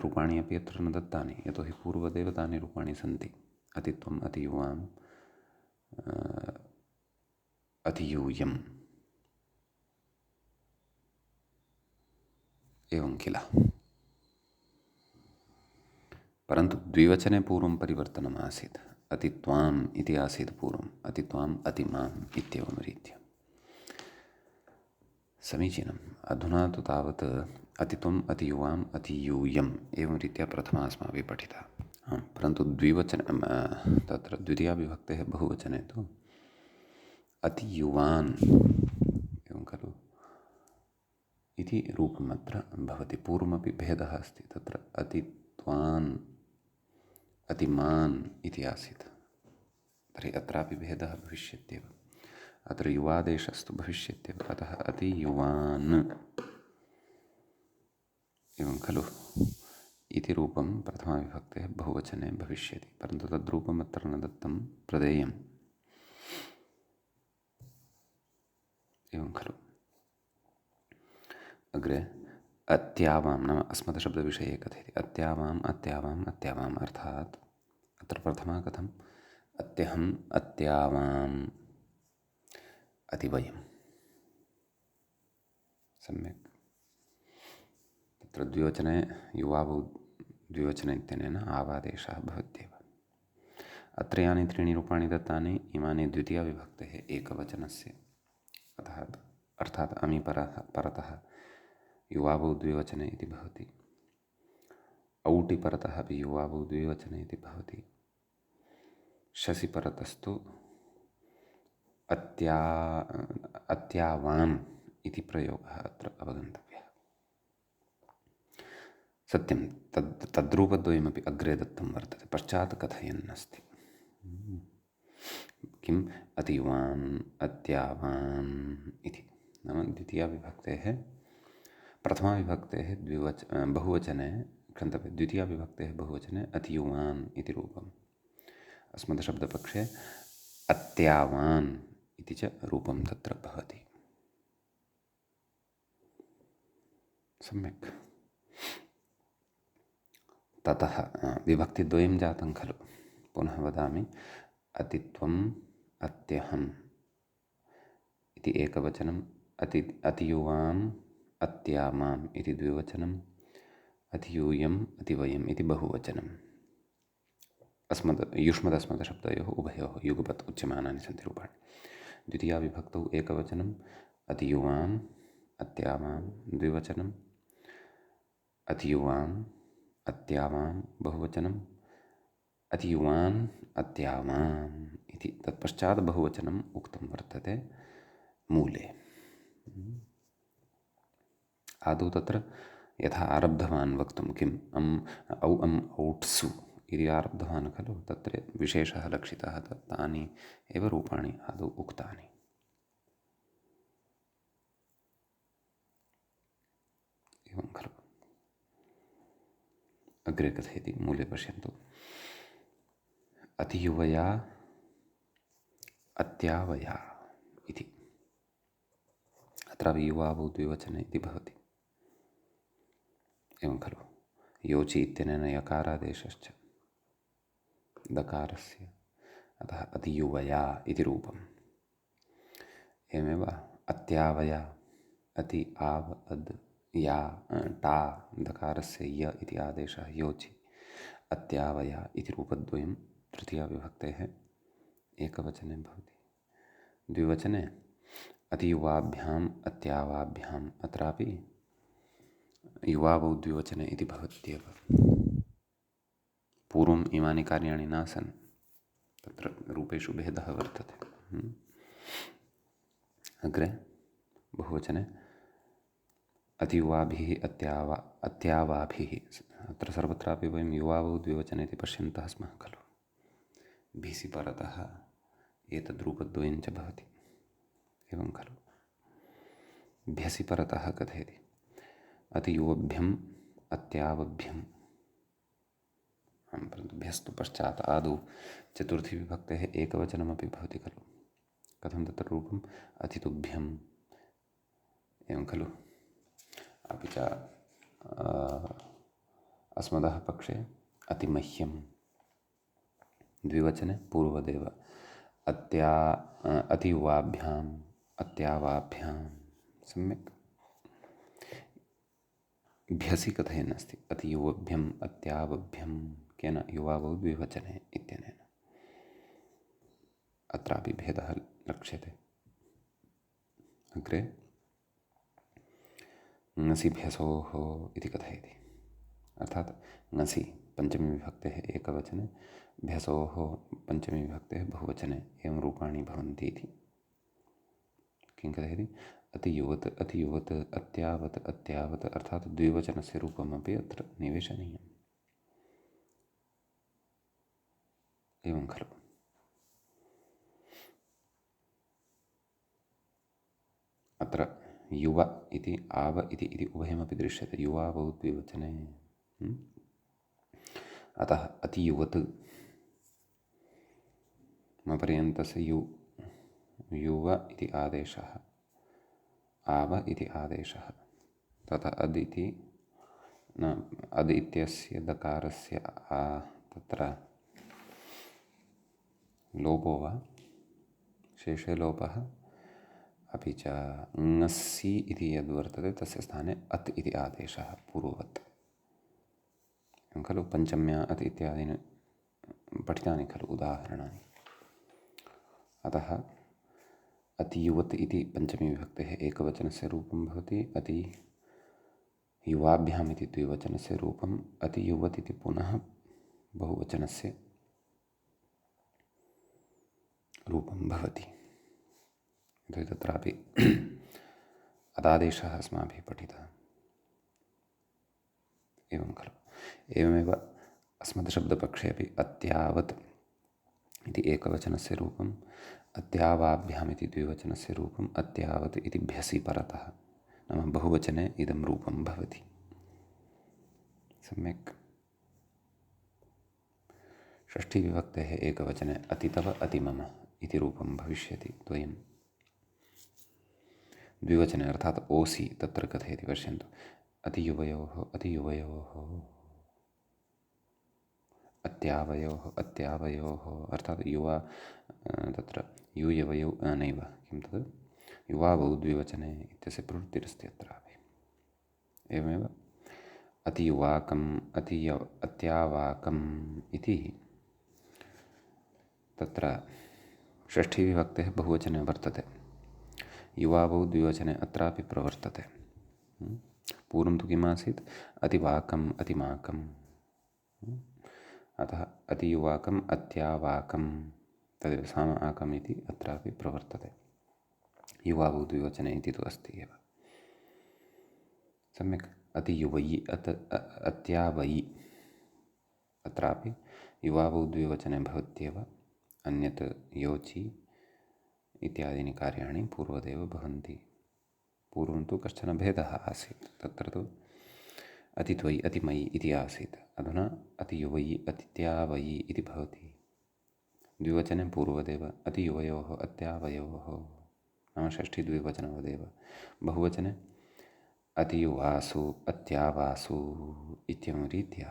Speaker 1: रूपाणि अपि अत्र न दत्तानि, यतोहि पूर्वदेव तानि रूपाणि सन्ति। अतित्वम् अतियुवाम् अतियूयम् एवं किल। परन्तु द्विवचने पूर्वं परिवर्तनम् आसीत्। अतित्वाम् इति आसीत् पूर्वम्, अतित्वाम् अतिमाम् इत्येवं रीत्या। समीचीनम्। अधुना तु तावत् अतित्वम् अतियुवाम् अतियूयम् एवं रीत्या प्रथमा अस्माभिः पठिता। परन्तु तत्र द्वितीयाविभक्तेः बहुवचने तु अतियुवान् एवं खलु इति रूपम् अत्र भवति। पूर्वमपि भेदः अस्ति। तत्र अतित्वान् अतिमान् इति आसीत्, तर्हि अत्रापि भेदः भविष्यत्येव। अत्र युवादेशस्तु भविष्यत्येव। अतः अतियुवान् एवं खलु इति रूपं प्रथमाविभक्तेः बहुवचने भविष्यति। परन्तु तद्रूपम् अत्र न दत्तं, प्रदेयम् एवं खलु। अग्रे अत्यावां नाम अस्मद्शब्दविषये कथयति। अत्यावाम् अत्यावाम् अत्यावाम् अर्थात् अत्र प्रथमा कथम् अत्यहम् अत्यावाम् अतिवयम्। सम्यक्। तत्र द्विवचने युवावौ द्विवचने इत्यनेन आवादेशः भवत्येव। अत्र यानि त्रीणि रूपाणि दत्तानि इमानि द्वितीयाविभक्तेः एकवचनस्य, अतः अर्थात् अमि परतः युवावौ द्विवचने इति भवति। औटि परतः अपि युवावौ द्विवचने इति भवति। शसि परतस्तु अत्यावान् इति प्रयोगः अत्र अवगन्तव्यः। सत्यं तद्रूपद्वयमपि अग्रे दत्तं वर्तते, पश्चात् कथयन् अस्ति। किम् अतिवान् अत्यावान् इति, नाम द्वितीयाविभक्तेः प्रथमाविभक्तेः बहुवचने क्षन्तव्यं, द्वितीयाविभक्तेः बहुवचने अतियुवान् इति रूपम्, अस्मद्शब्दपक्षे अत्यावान् इति च रूपं तत्र भवति। सम्यक्। ततः विभक्तिद्वयं जातं खलु, पुनः वदामि। अतित्वम् अत्यहम् इति एकवचनम्, अतियुवाम् अत्यामाम् इति द्विवचनम्, अतियूयम् अतिवयम् इति बहुवचनम्। युष्मदस्मदशब्दयोः उभयोः युगपत् उच्यमानानि सन्ति रूपाणि। द्वितीया विभक्तौ एकवचनम् अतियुवाम् अत्यावाम्, द्विवचनम् अतियुवाम् अत्यावाम्, बहुवचनम् अतियुवान् अत्यावाम् इति। तत्पश्चात् बहुवचनम् उक्तं वर्तते मूले। आदौ तत्र यथा आरब्धवान् वक्तुं किम् औ औट्सु इति आरब्धवान् खलु, तत्र विशेषः लक्षितः, तानि एव रूपाणि आदौ उक्तानि। एवं खलु। अग्रे कथयति, मूले पश्यन्तु। अतियुवया अत्यावया इति। अत्रापि युवावौ द्विवचने इति भवति। एवं खलु। योचि इत्यनेन यकारादेशश्च दकारस्य, अतः अतियुवया इति रूपम्। एवमेव अत्यावया, अति आव अद् या टा दकारस्य य इति आदेशः योचि, अत्यावया इति रूपद्वयं तृतीयाविभक्तेः एकवचने भवति। द्विवचने अतियुवाभ्याम् अत्यावाभ्याम्, अत्रापि युवावौ द्विवचने इति भवत्येव। पूर्वम् इमानि कार्याणि नासन्, तत्र रूपेषु भेदः वर्तते। अग्रे बहुवचने अतियुवाभिः अत्यावाभिः, अत्र सर्वत्रापि वयं युवावौ द्विवचने इति पश्यन्तः स्मः खलु। भिसि परतः एतद्रूपद्वयं च भवति। एवं खलु। भ्यसि परतः कथयति, अतियुवभ्यम् अत्यावभ्यम्, परन्तु भ्यस्तु पश्चात् आदौ चतुर्थी विभक्तेः एकवचनमपि भवति खलु। कथं तत्र रूपम्, अतितुभ्यम्। एवं खलु। अपि च अस्मदः पक्षे अतिमह्यं, द्विवचने पूर्वदेव अतियुवाभ्याम् अत्यावाभ्यां। सम्यक्। भ्यसि कथयन् अस्ति, अतियुवभ्यम् अत्यावभ्यं, केन, युवावौ द्विवचने इत्यनेन। अत्रापि भेदः लक्ष्यते। अग्रे ङसि भ्यसोः इति कथयति, अर्थात् ङसि पञ्चमी विभक्तेः एकवचने, भ्यसोः पञ्चमी विभक्तेः बहुवचने एवं रूपाणि भवन्ति इति। किं कथयति, अतियुवत् अतियुवत् अत्यावत् अत्यावत्, अर्थात् द्विवचनस्य रूपमपि अत्र निवेशनीयम्। एवं खलु। अत्र युव इति आव इति उभयमपि दृश्यते, युवावौ द्विवचने। अतः अतियुवत् मपर्यन्तस्य युव इति आदेशः, आव इति आदेशः, तथा अद् इति न, अद् इत्यस्य दकारस्य तत्र लोपो वा, शेषे लोपः, अपि च ङस्सि इति यद्वर्तते तस्य स्थाने अत् इति आदेशः पूर्ववत्। एवं खलु। पञ्चम्या अत् इत्यादीनि पठितानि खलु उदाहरणानि। अतः अतियुवत् इति पञ्चमी विभक्तेः एकवचनस्य रूपं भवति, अतियुवाभ्याम् इति द्विवचनस्य रूपम्, अतियुवत् इति पुनः बहुवचनस्य रूपं भवति। तत्रापि अदादेशः अस्माभिः पठितः एवं खलु। एवमेव अस्मद्शब्दपक्षे अपि अत्यावत् इति एकवचनस्य रूपम्, अत्यावाभ्याम् इति द्विवचनस्य रूपम्, अत्यावत् इति भ्यसि परतः, नाम बहुवचने इदं रूपं भवति। सम्यक्। षष्ठीविभक्तेः एकवचने अतितव अतिमम इति रूपं भविष्यति द्वयं। द्विवचने अर्थात् ओसि तत्र कथयति, पश्यन्तु, अतियुवयोः अतियुवयोः, अत्यावयोः अत्यावयोः, अर्थात् युवा तत्र यूयवयौ नैव, किं तद् युवावौ द्विवचने इत्यस्य प्रवृत्तिरस्ति अत्रापि। एवमेव अतियुवाकम् अत्यावाकम् इति तत्र षष्ठीविभक्तेः बहुवचने वर्तते, युवावौ द्विवचने अत्रापि प्रवर्तते। पूर्वं तु किम् आसीत्, अतिवाकम् अतिमाकम्, अतः अतियुवाकम् अत्यावाकं तदेव साम आकम् इति अत्रापि प्रवर्तते, युवावौ द्विवचने इति तु अस्ति एव। सम्यक्। अतियुवयि अत्यावयि अत्रापि युवावौ द्विवचने भवत्येव, अन्यत् योचि इत्यादीनि कार्याणि पूर्वदेव भवन्ति। पूर्वं तु कश्चन भेदः आसीत्, तत्र तु अतित्वयि अतिमयि इति आसीत्, अधुना अतियुवयि अतित्यावयि इति भवति। द्विवचने पूर्वदेव अतियुवयोः अत्यावयोः, नाम षष्ठीद्विवचनवदेव। बहुवचने अतियुवासु अत्यावासु इत्येवं रीत्या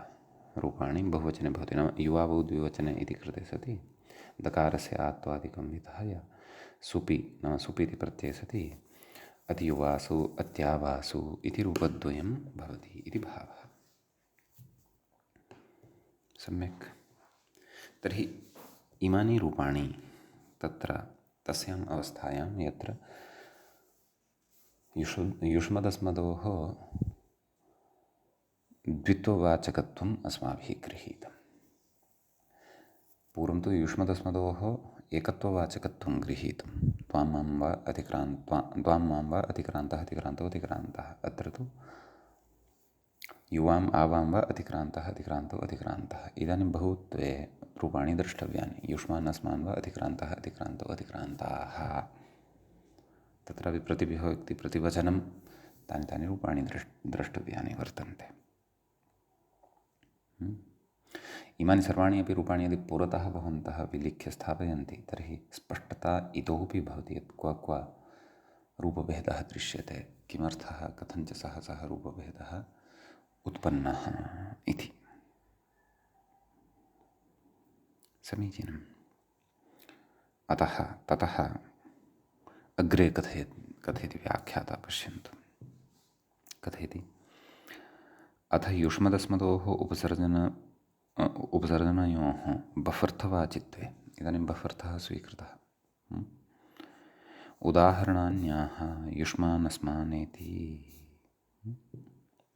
Speaker 1: रूपाणि बहुवचने भवति। नाम युवावौ द्विवचने इति कृते सति दकारस्य आत्वादिकं विधाय सुपि, नाम सुपि इति प्रत्यये सति अतियुवासु अत्यावासु इति रूपद्वयं भवति इति भावः। सम्यक्। तर्हि इमानि रूपाणि तत्र तस्याम् अवस्थायां यत्र युष्मदस्मदोः द्वित्ववाचकत्वम् अस्माभिः गृहीतम्। पूर्वं तु युष्मदस्मदोः एकत्ववाचकत्वं गृहीतं, त्वां मां वा द्वां मां वा अतिक्रान्तः अतिक्रान्तौ अतिक्रान्तः। अत्र तु युवाम् आवां वा अतिक्रान्तः अतिक्रान्तौ अतिक्रान्तः। इदानीं बहुत्वे रूपाणि द्रष्टव्यानि, युष्मान् अस्मान् वा अतिक्रान्तः अतिक्रान्तौ अतिक्रान्ताः। तत्रापि प्रतिविभक्ति प्रतिवचनं तानि तानि रूपाणि द्रष्टव्यानि वर्तन्ते। इमानि सर्वाणि अपि रूपाणि यदि पुरतः भवन्तः विलिख्य स्थापयन्ति तर्हि स्पष्टता इतोपि भवति, यत् क्व क्व रूपभेदः दृश्यते, किमर्थः, कथं च सः रूपभेदः उत्पन्नः इति। समीचीनम्। अतः ततः अग्रे कथयति व्याख्याता, पश्यन्तु, कथयति, अथ युष्मदस्मदोः उपसर्जनयोः बफर्थवाचित्वे, इदानीं बफर्थः स्वीकृतः। उदाहरणान्याः युष्मान् अस्मानेति,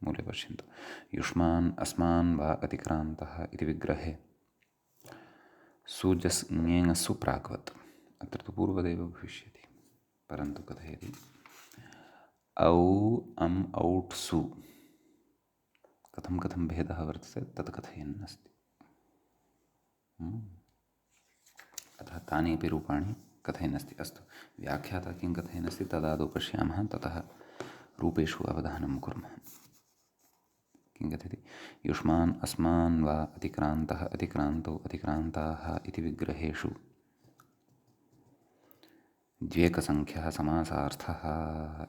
Speaker 1: मूले पश्यन्तु, युष्मान् अस्मान् वा अतिक्रान्तः इति विग्रहे सुजस्ङेङस्सु प्राग्वत्, अत्र तु पूर्वदेव भविष्यति, परन्तु कथयति औ अम् औट् सु कथं भेदः वर्तते तत् कथयन् अस्ति। अतः तानि अपि रूपाणि कथयन् अस्ति। अस्तु, व्याख्याता किं कथयन् अस्ति तदादौ पश्यामः, ततः रूपेषु अवधानं कुर्मः। किं कथयति, युष्मान् अस्मान् वा अतिक्रान्तः अतिक्रान्तौ अतिक्रान्ताः इति विग्रहेषु द्व्येकसङ्ख्यः समासार्थः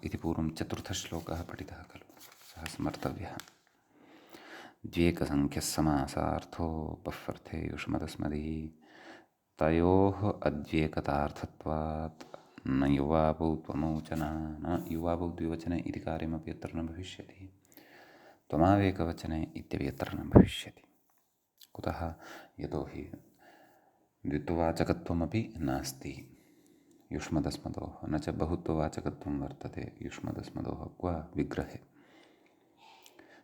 Speaker 1: इति पूर्वं चतुर्थश्लोकः पठितः खलु, सः स्मर्तव्यः। द्व्येकसङ्ख्यः समासार्थो बह्वर्थे युष्मदस्मदि तयोः अद्व्येकतार्थत्वात् न युवावौ त्वमौ च न युवावौ द्विवचने इति कार्यमपि अत्र न भविष्यति, त्वमावेकवचने इत्यपि अत्र न भविष्यति। कुतः, यतोहि द्वित्ववाचकत्वमपि नास्ति युष्मदस्मदोः, न च बहुत्ववाचकत्वं वर्तते युष्मदस्मदोः क्व विग्रहे।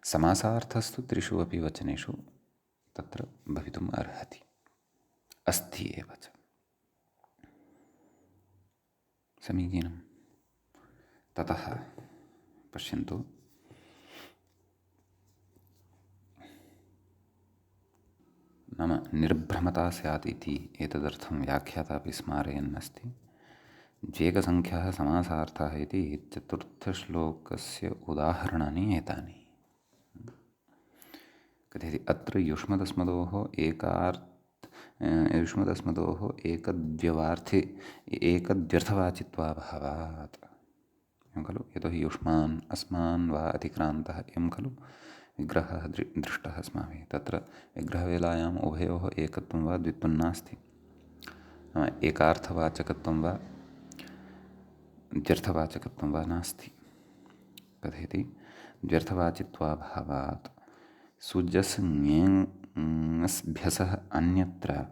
Speaker 1: समासार्थस्तु त्रिषु अपि वचनेषु तत्र भवितुम् अर्हति, अस्ति एव च। समीचीनं। ततः पश्यन्तु। नाम निर्भ्रमता स्यात् इति एतदर्थं व्याख्याता अपि स्मारयन्नस्ति। ज्येकसङ्ख्याः समासार्थाः इति चतुर्थश्लोकस्य उदाहरणानि एतानि। कथयति अत्र युष्मदस्मदोः एकद्व्यर्थवाचित्वाभावात्। एवं खलु, यतोहि युष्मान् अस्मान् वा अतिक्रान्तः एवं खलु विग्रहः दृष्टः अस्माभिः। तत्र विग्रहवेलायाम् उभयोः एकत्वं वा द्वित्वं नास्ति। एकार्थवाचकत्वं वा द्व्यर्थवाचकत्वं वा नास्ति। कथयति द्व्यर्थवाचित्वाभावात् सुजस् ङेऽस्भ्यसः अन्यत्र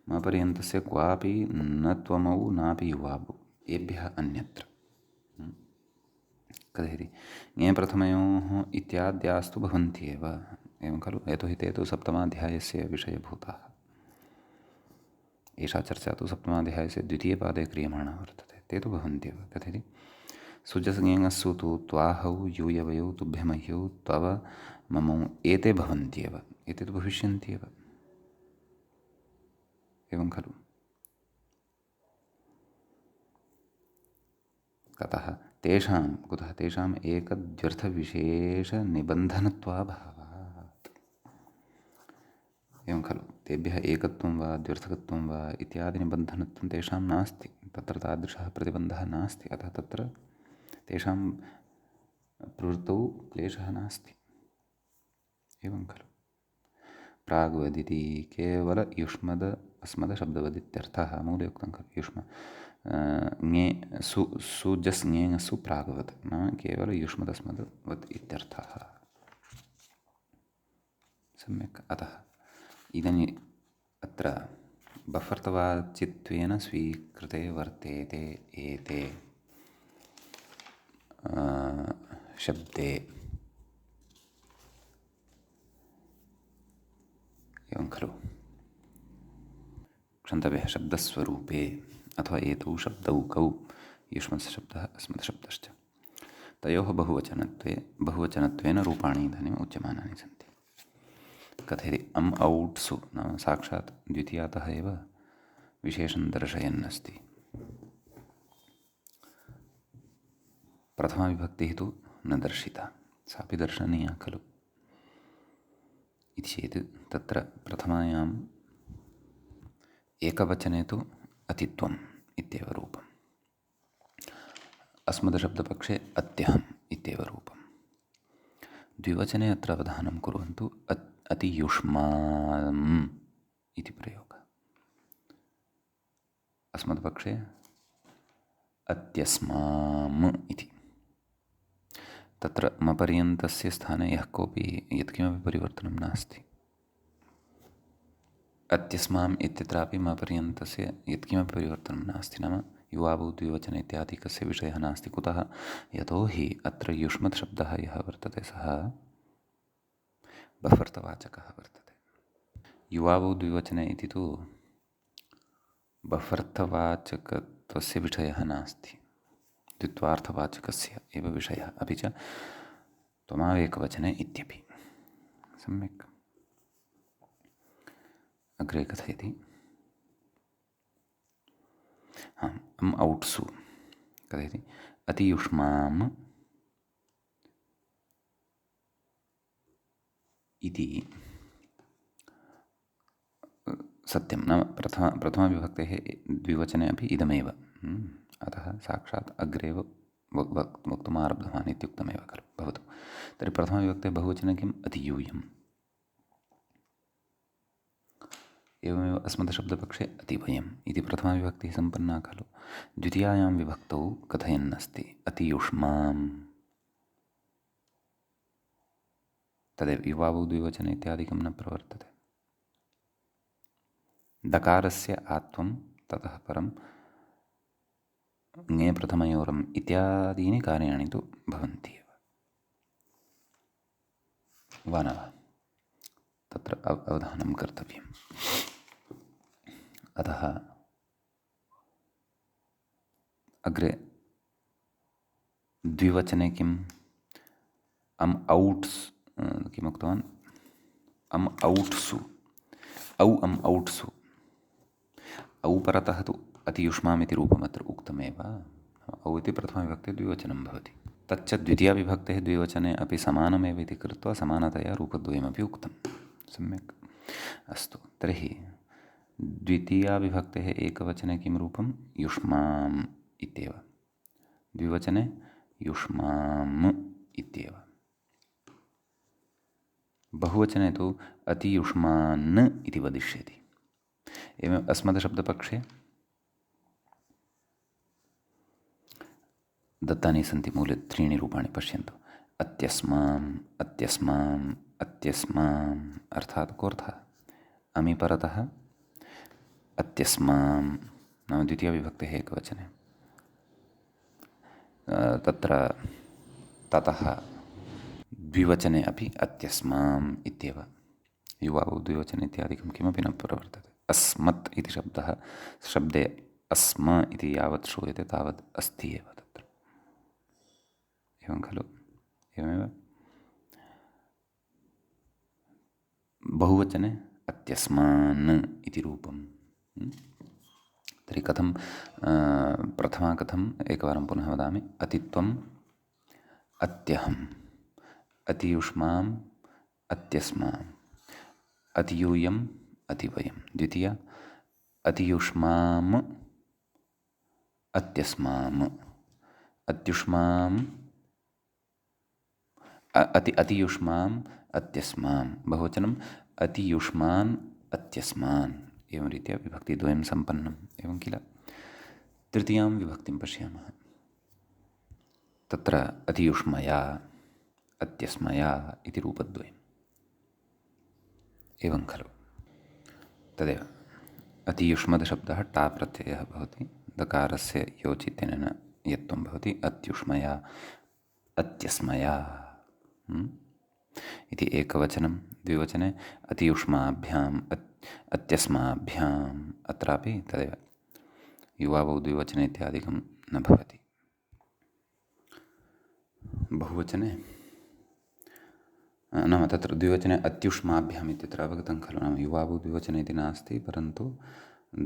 Speaker 1: मपर्यन्तस्य क्वापि न त्वमौ नापि युवावु एभ्यः अन्यत्र। कथयति ङे प्रथमयोः इत्याद्यास्तु भवन्त्येव। एवं खलु, यतोहि ते तु सप्तमाध्यायस्य विषयभूताः। एषा चर्चा तु सप्तमाध्यायस्य द्वितीयपादे क्रियमाणा वर्तते। ते तु भवन्त्येव। कथयति सुजस्ङेङस्सु तु त्वाहौ यूयवयौ तुभ्यमह्यौ तव ममौ एते भवन्त्येव। एते तु भविष्यन्त्येव। एवं खलु। ततः तेषां कुतः तेषाम् एकद्व्यर्थविशेषनिबन्धनत्वाभावात्। एवं खलु, तेभ्यः एकत्वं वा द्व्यर्थकत्वं वा इत्यादिनिबन्धनत्वं तेषां नास्ति। तत्र तादृशः प्रतिबन्धः नास्ति। अतः तत्र तेषां प्रवृत्तौ क्लेशः नास्ति। एवं खलु। प्राग्वदिति केवल युष्मद अस्मदशब्दवदित्यर्थः। मूले उक्तं खलु युष्म ङे सुजस् ङेङस्सु प्राग्वत्, नाम केवल युष्मदस्मदवत् इत्यर्थः। सम्यक्। अतः इदानीम् अत्र बफर्तवाचित्वेन स्वीकृते वर्तेते एते शब्दे। एवं खलु। क्षन्तव्यः शब्दस्वरूपे अथवा एतौ शब्दौ कौ युष्मत्शब्दः अस्मत्शब्दश्च तयोः बहुवचनत्वेन रूपाणि इदानीम् उच्यमानानि सन्ति। कथयति अम् औट्सु, नाम साक्षात् द्वितीयातः एव विशेषं दर्शयन्नस्ति। प्रथमाविभक्तिः तु न दर्शिता, सापि दर्शनीया खलु। इति चेत् तत्र प्रथमायाम् एकवचने तु अतित्वम् इत्येव रूपम्, अस्मदशब्दपक्षे अत्यहम् इत्येव रूपम्। द्विवचने अत्र अवधानं कुर्वन्तु, अतियुष्माम् इति प्रयोगः। अस्मत्पक्षे अत्यस्माम् इति। तत्र मपर्यन्तस्य स्थाने यः कोऽपि यत्किमपि परिवर्तनं नास्ति। अत्यस्माम् इत्यत्रापि मपर्यन्तस्य यत्किमपि परिवर्तनं नास्ति। नाम युवावौ द्विवचने इत्यादिकस्य विषयः नास्ति। कुतः? यतोहि अत्र युष्मत् शब्दः यः वर्तते सः बफर्थवाचकः वर्तते। युवावौ द्विवचने इति तु बफर्थवाचकत्वस्य विषयः नास्ति, द्वित्वार्थवाचकस्य एव विषयः, अपि च त्वमावेकवचने इत्यपि। सम्यक्। अग्रे कथयति अम् औट्सु। कथयति अतियुष्माम् इति सत्यं, नाम प्रथमाविभक्तेः द्विवचने अपि इदमेव। अतः साक्षात् अग्रेव वक्तुम् आरब्धवान् इत्युक्तमेव खलु। भवतु। तर्हि प्रथमाविभक्तेः बहुवचने किम्? अतियूयम्। एवमेव अस्मद्शब्दपक्षे अतिवयम् इति प्रथमाविभक्तिः सम्पन्ना खलु। द्वितीयायां विभक्तौ कथयन्नस्ति अतियुष्माम्। तदेव युवावौ द्विवचने इत्यादिकं न प्रवर्तते। दकारस्य आत्वं ततः परं ङे प्रथमयोरम् इत्यादीनि कार्याणि तु भवन्ति एव। वा न वा? तत्र अवधानं कर्तव्यम्। अतः अग्रे द्विवचने किम् अम् औट्स् किमुक्तवान् अम् औट्सु औ अम् औट्सु औ परतः तु अतियुष्मामिति रूपमत्र उक्तमेव औ इति प्रथमविभक्ते द्विवचनं भवति तच्च द्वितीयाविभक्तेः द्विवचने अपि समानमेव इति कृत्वा समानतया रूपद्वयमपि उक्तं सम्यक् अस्तु तर्हि द्वितीयाविभक्तेः एकवचने किं रूपं युष्माम् इत्येव द्विवचने युष्माम् इत्येव बहुवचने तु अतियुष्मान् इति वदिष्यति एवम् अस्मद्शब्दपक्षे दत्तानि सन्ति मूले त्रीणि रूपाणि पश्यन्तु अत्यस्माम् अत्यस्माम् अत्यस्माम् अर्थात् कोऽर्थः अमि परतः अत्यस्माम् नाम द्वितीयविभक्तेः एकवचने तत्र ततः द्विवचने अपि अत्यस्माम् इत्येव युवावौ द्विवचने इत्यादिकं किमपि न प्रवर्तते अस्मत् इति शब्दे अस्म इति यावत् श्रूयते तावत् अस्ति एव तत्र एवं खलु एवमेव बहुवचने अत्यस्मान् इति रूपं तर्हि कथं प्रथमा कथम् एकवारं पुनः वदामि अतित्वम् अत्यहम् अतियुष्माम् अत्यस्माम् अतियूयम् अतिवयं द्वितीया अतियुष्माम् अत्यस्माम् अत्युष्माम् अतियुष्माम् अत्यस्माम् बहुवचनम् अतियुष्मान् अत्यस्मान् एवं रीत्या विभक्तिद्वयं सम्पन्नम् एवं किल तृतीयां विभक्तिं पश्यामः तत्र अतियुष्मया अत्यस्मया इति रूपद्वयम् एवं खलु तदेव अतियुष्मदशब्दः टा प्रत्ययः भवति दकारस्य योचित्यनेन यत्त्वं भवति अत्युष्मया अत्यस्मया इति एकवचनं द्विवचने अतियुष्माभ्याम् अत्यस्माभ्याम् अत्रापि तदेव युवावौ द्विवचने इत्यादिकं न भवति बहुवचने नाम तत्र द्विवचने अत्युष्माभ्याम् इत्यत्र अवगतं खलु नाम युवावौ द्विवचने इति नास्ति परन्तु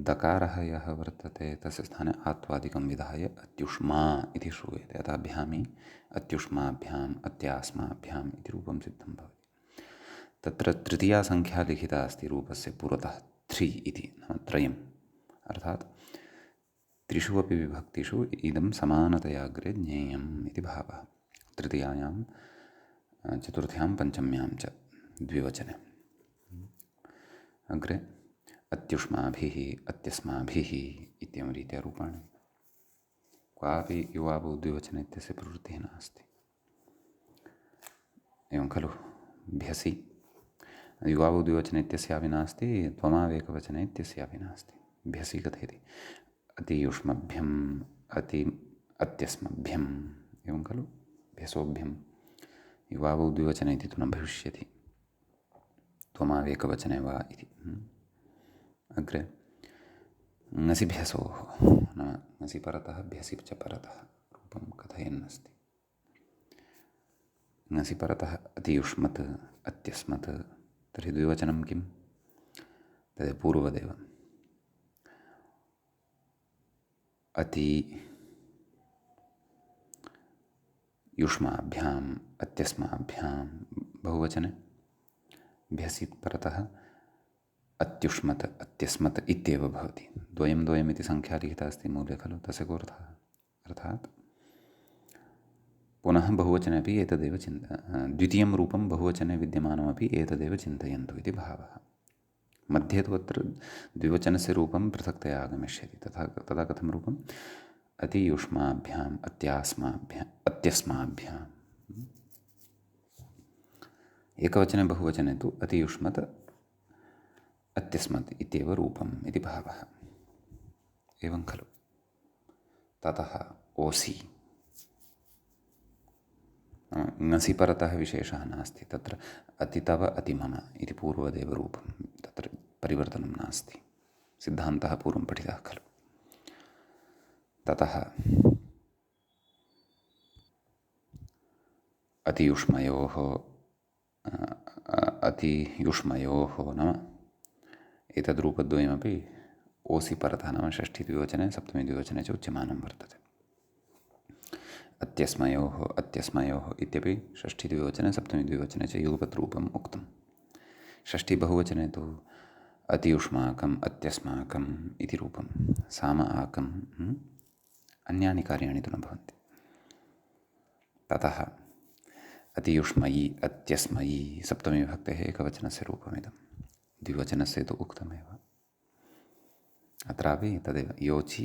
Speaker 1: दकारः यः वर्तते तस्य स्थाने आत्वादिकं विधाय अत्युष्मा इति श्रूयते अतः भ्यामि अत्युष्माभ्याम् अत्यास्माभ्याम् इति रूपं सिद्धं भवति तत्र तृतीया संख्या लिखिता अस्ति रूपस्य पुरतः 3 इति नाम त्रयम् अर्थात् त्रिषु अपि विभक्तिषु इदं समानतया अग्रे ज्ञेयम् इति भावः तृतीयायां चतुर्थ्यां पञ्चम्यां च द्विवचने अग्रे अत्युष्माभिः अत्यस्माभिः इत्येवं रीत्या रूपाणि क्वापि युवावौ द्विवचने इत्यस्य प्रवृत्तिः नास्ति एवं खलु भ्यसि युवावौ द्विवचने इत्यस्यापि नास्ति त्वमावेकवचने इत्यस्यापि नास्ति भ्यसि कथयति अतियुष्मभ्यम् अत्यस्मभ्यम् एवं खलु भ्यसोभ्यं युवावौ द्विवचने इति तु न भविष्यति त्वमावेकवचने वा इति अग्रे ङसिभ्यसोः नाम ङसि परतः भ्यसि च परतः रूपं कथयन्नस्ति ङसि परतः अतियुष्मत् अत्यस्मत् तर्हि द्विवचनं किं तदेव पूर्वदेव अति युष्माभ्याम् अत्यस्माभ्यां बहुवचने भ्यसि परतः अत्युष्मत् अत्यस्मत् इत्येव भवति द्वयं द्वयमिति संख्या लिखिता अस्ति मूले खलु तस्य कोऽर्थः अर्थात् पुनः बहुवचने अपि एतदेव द्वितीयं रूपं बहुवचने विद्यमानमपि एतदेव चिन्तयन्तु इति भावः मध्ये तु अत्र द्विवचनस्य रूपं पृथक्तया आगमिष्यति तदा कथं रूपम् अतियुष्माभ्याम् अत्यस्माभ्याम् एकवचने बहुवचने तु अतियुष्मत् अत्यस्मत् इत्येव रूपम् इति भावः एवं खलु ततः ओसि ङसि परतः विशेषः नास्ति तत्र अतितव अतिमम इति पूर्वदेवरूपं तत्र परिवर्तनं नास्ति सिद्धान्तः पूर्वं पठितः खलु ततः अतियुष्मयोः अतियुष्मयोः नाम एतद्रूपद्वयमपि ओसि परतः नाम षष्ठीद्विवचने सप्तमीद्विवचने च उच्यमानं वर्तते। अत्यस्मयोः अत्यस्मयोः इत्यपि षष्ठीद्विवचने सप्तमीद्विवचने च युगपद्रूपम् उक्तं। षष्ठीबहुवचने तु अतियुष्माकम् अत्यस्माकम् इति रूपं साम आकम् अन्यानि कार्याणि तु न भवन्ति। ततः अतियुष्मयी अत्यस्मयी सप्तमीविभक्तेः एकवचनस्य रूपमिदं, द्विवचनस्य तु उक्तमेव। अत्रापि तदेव योचि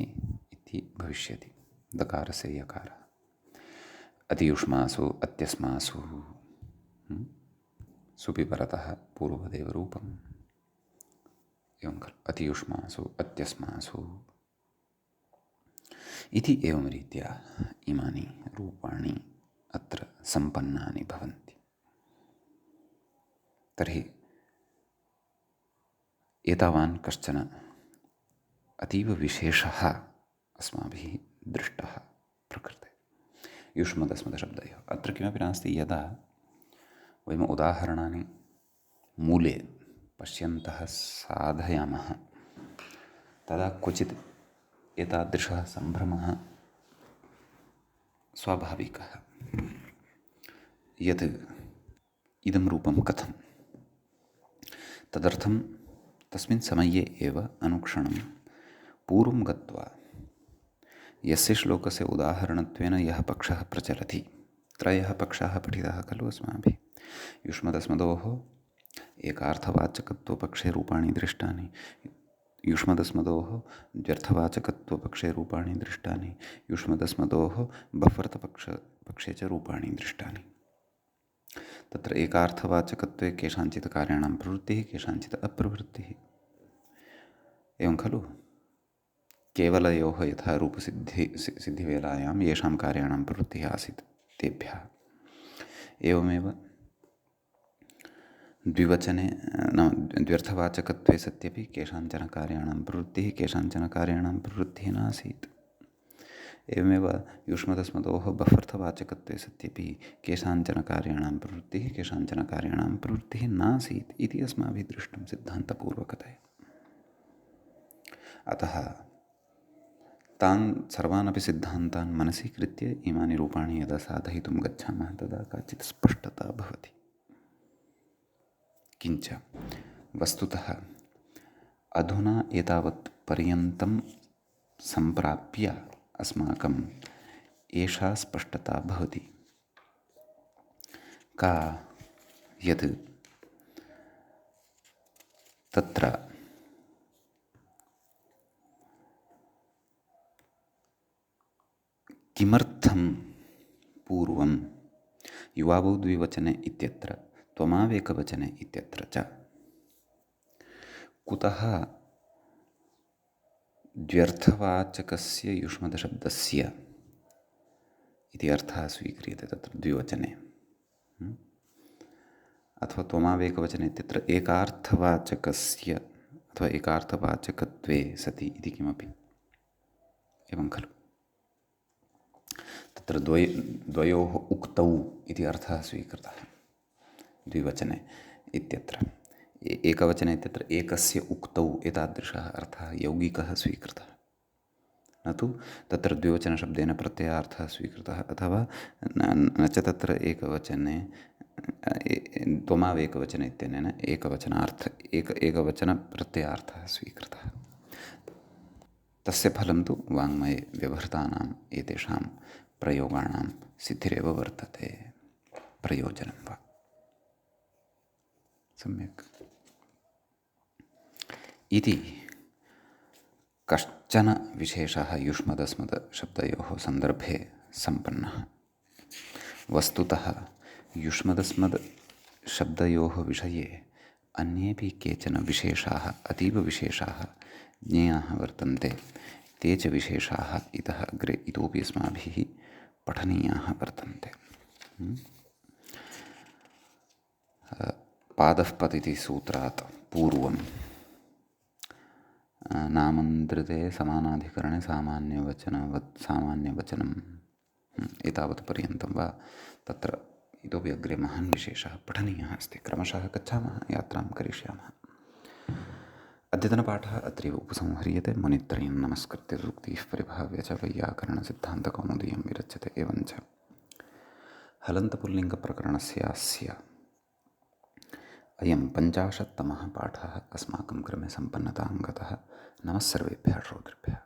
Speaker 1: इति भविष्यति दकारस्य यकारः। अतियुष्मासु अत्यस्मासु सुपि परतः पूर्ववदेव रूपम् एवं खलु अतियुष्मासु अत्यस्मासु इति एवं रीत्या इमानि रूपाणि अत्र सम्पन्नानि भवन्ति। तर्हि एतावान् कश्चन अतीव विशेषः अस्माभिः दृष्टः प्रकृते युष्मदस्मदशब्दयोः। अत्र किमपि नास्ति, यदा वयम् उदाहरणानि मूले पश्यन्तः साधयामः तदा क्वचित् एतादृशः सम्भ्रमः स्वाभाविकः, यत् इदं रूपं कथं। तदर्थं तस्मिन् समये एव अनुक्षणं पूर्वं गत्वा यस्य श्लोकस्य उदाहरणत्वेन यः पक्षः प्रचलति, त्रयः पक्षाः पठिताः खलु अस्माभिः। युष्मदस्मदोः एकार्थवाचकत्वपक्षे रूपाणि दृष्टानि, युष्मदस्मदोः द्व्यर्थवाचकत्वपक्षे रूपाणि दृष्टानि, युष्मदस्मदोः बह्वर्थपक्षे च रूपाणि दृष्टानि। तत्र एकार्थवाचकत्वे केषाञ्चित् कार्याणां प्रवृत्तिः, केषाञ्चित् अप्रवृत्तिः, एवं खलु। केवलयोः यथा रूपसिद्धिवेलायां येषां कार्याणां प्रवृत्तिः आसीत् तेभ्यः, एवमेव द्विवचने नाम द्व्यर्थवाचकत्वे सत्यपि केषाञ्चन कार्याणां प्रवृत्तिः, केषाञ्चन कार्याणां प्रवृत्तिः नासीत्। एवमेव युष्मदस्मदोः बह्वर्थवाचकत्वे सत्यपि केषाञ्चन कार्याणां प्रवृत्तिः, केषाञ्चन कार्याणां प्रवृत्तिः नासीत् इति अस्माभिः दृष्टं सिद्धान्तपूर्वकतया। अतः तान् सर्वानपि सिद्धान्तान् मनसि कृत्य इमानि रूपाणि यदा साधयितुं गच्छामः तदा काचित् स्पष्टता भवति। किञ्च वस्तुतः अधुना एतावत् पर्यन्तं सम्प्राप्य अस्माकम् एषा स्पष्टता भवति, का यत् तत्र किमर्थं पूर्वं युवावौ द्विवचने इत्यत्र त्वमावेकवचने इत्यत्र च कुतः द्व्यर्थवाचकस्य युष्मदशब्दस्य इति अर्थः स्वीक्रियते तत्र द्विवचने, अथवा त्वमावेकवचने इत्यत्र एकार्थवाचकस्य अथवा एकार्थवाचकत्वे सति इति किमपि, एवं खलु। तत्र द्वयोः उक्तौ इति अर्थः स्वीकृतः द्विवचने इत्यत्र। एकवचने इत्यत्र एकस्य उक्तौ एतादृशः अर्थः यौगिकः स्वीकृतः, न तु तत्र द्विवचनशब्देन प्रत्ययार्थः स्वीकृतः, अथवा न च तत्र एकवचने त्वमावेकवचने इत्यनेन एकवचनप्रत्ययार्थः स्वीकृतः। तस्य फलं तु वाङ्मये व्यवहृतानाम् एतेषां प्रयोगाणां सिद्धिरेव वर्तते, प्रयोजनं वा। सम्यक् इति कश्चन विशेषः युष्मदस्मदशब्दयोः सन्दर्भे सम्पन्नः। वस्तुतः युष्मदस्मदशब्दयोः विषये अन्येपि केचन विशेषाः अतीवविशेषाः ज्ञेयाः वर्तन्ते। ते च विशेषाः इतः अग्रे इतोपि अस्माभिः पठनीयाः वर्तन्ते। पादः पतिति सूत्रात् पूर्वं नामन्त्रिते समानाधिकरणे सामान्यवचनं एतावत् पर्यन्तं वा तत्र इतोपि अग्रे महान् विशेषः पठनीयः अस्ति। क्रमशः गच्छामः, यात्रां करिष्यामः। अद्यतनपाठः अत्रैव उपसंह्रियते। मुनित्रयं नमस्कृत्य सूक्तिः परिभाव्य च वैयाकरणसिद्धान्तकौमुदीयं विरच्यते। एवञ्च हलन्तपुल्लिङ्गप्रकरणस्यास्य अयं 50तमः पाठः अस्माकं क्रमे सम्पन्नतां गतः। नमः सर्वेभ्यः श्रोतृभ्यः।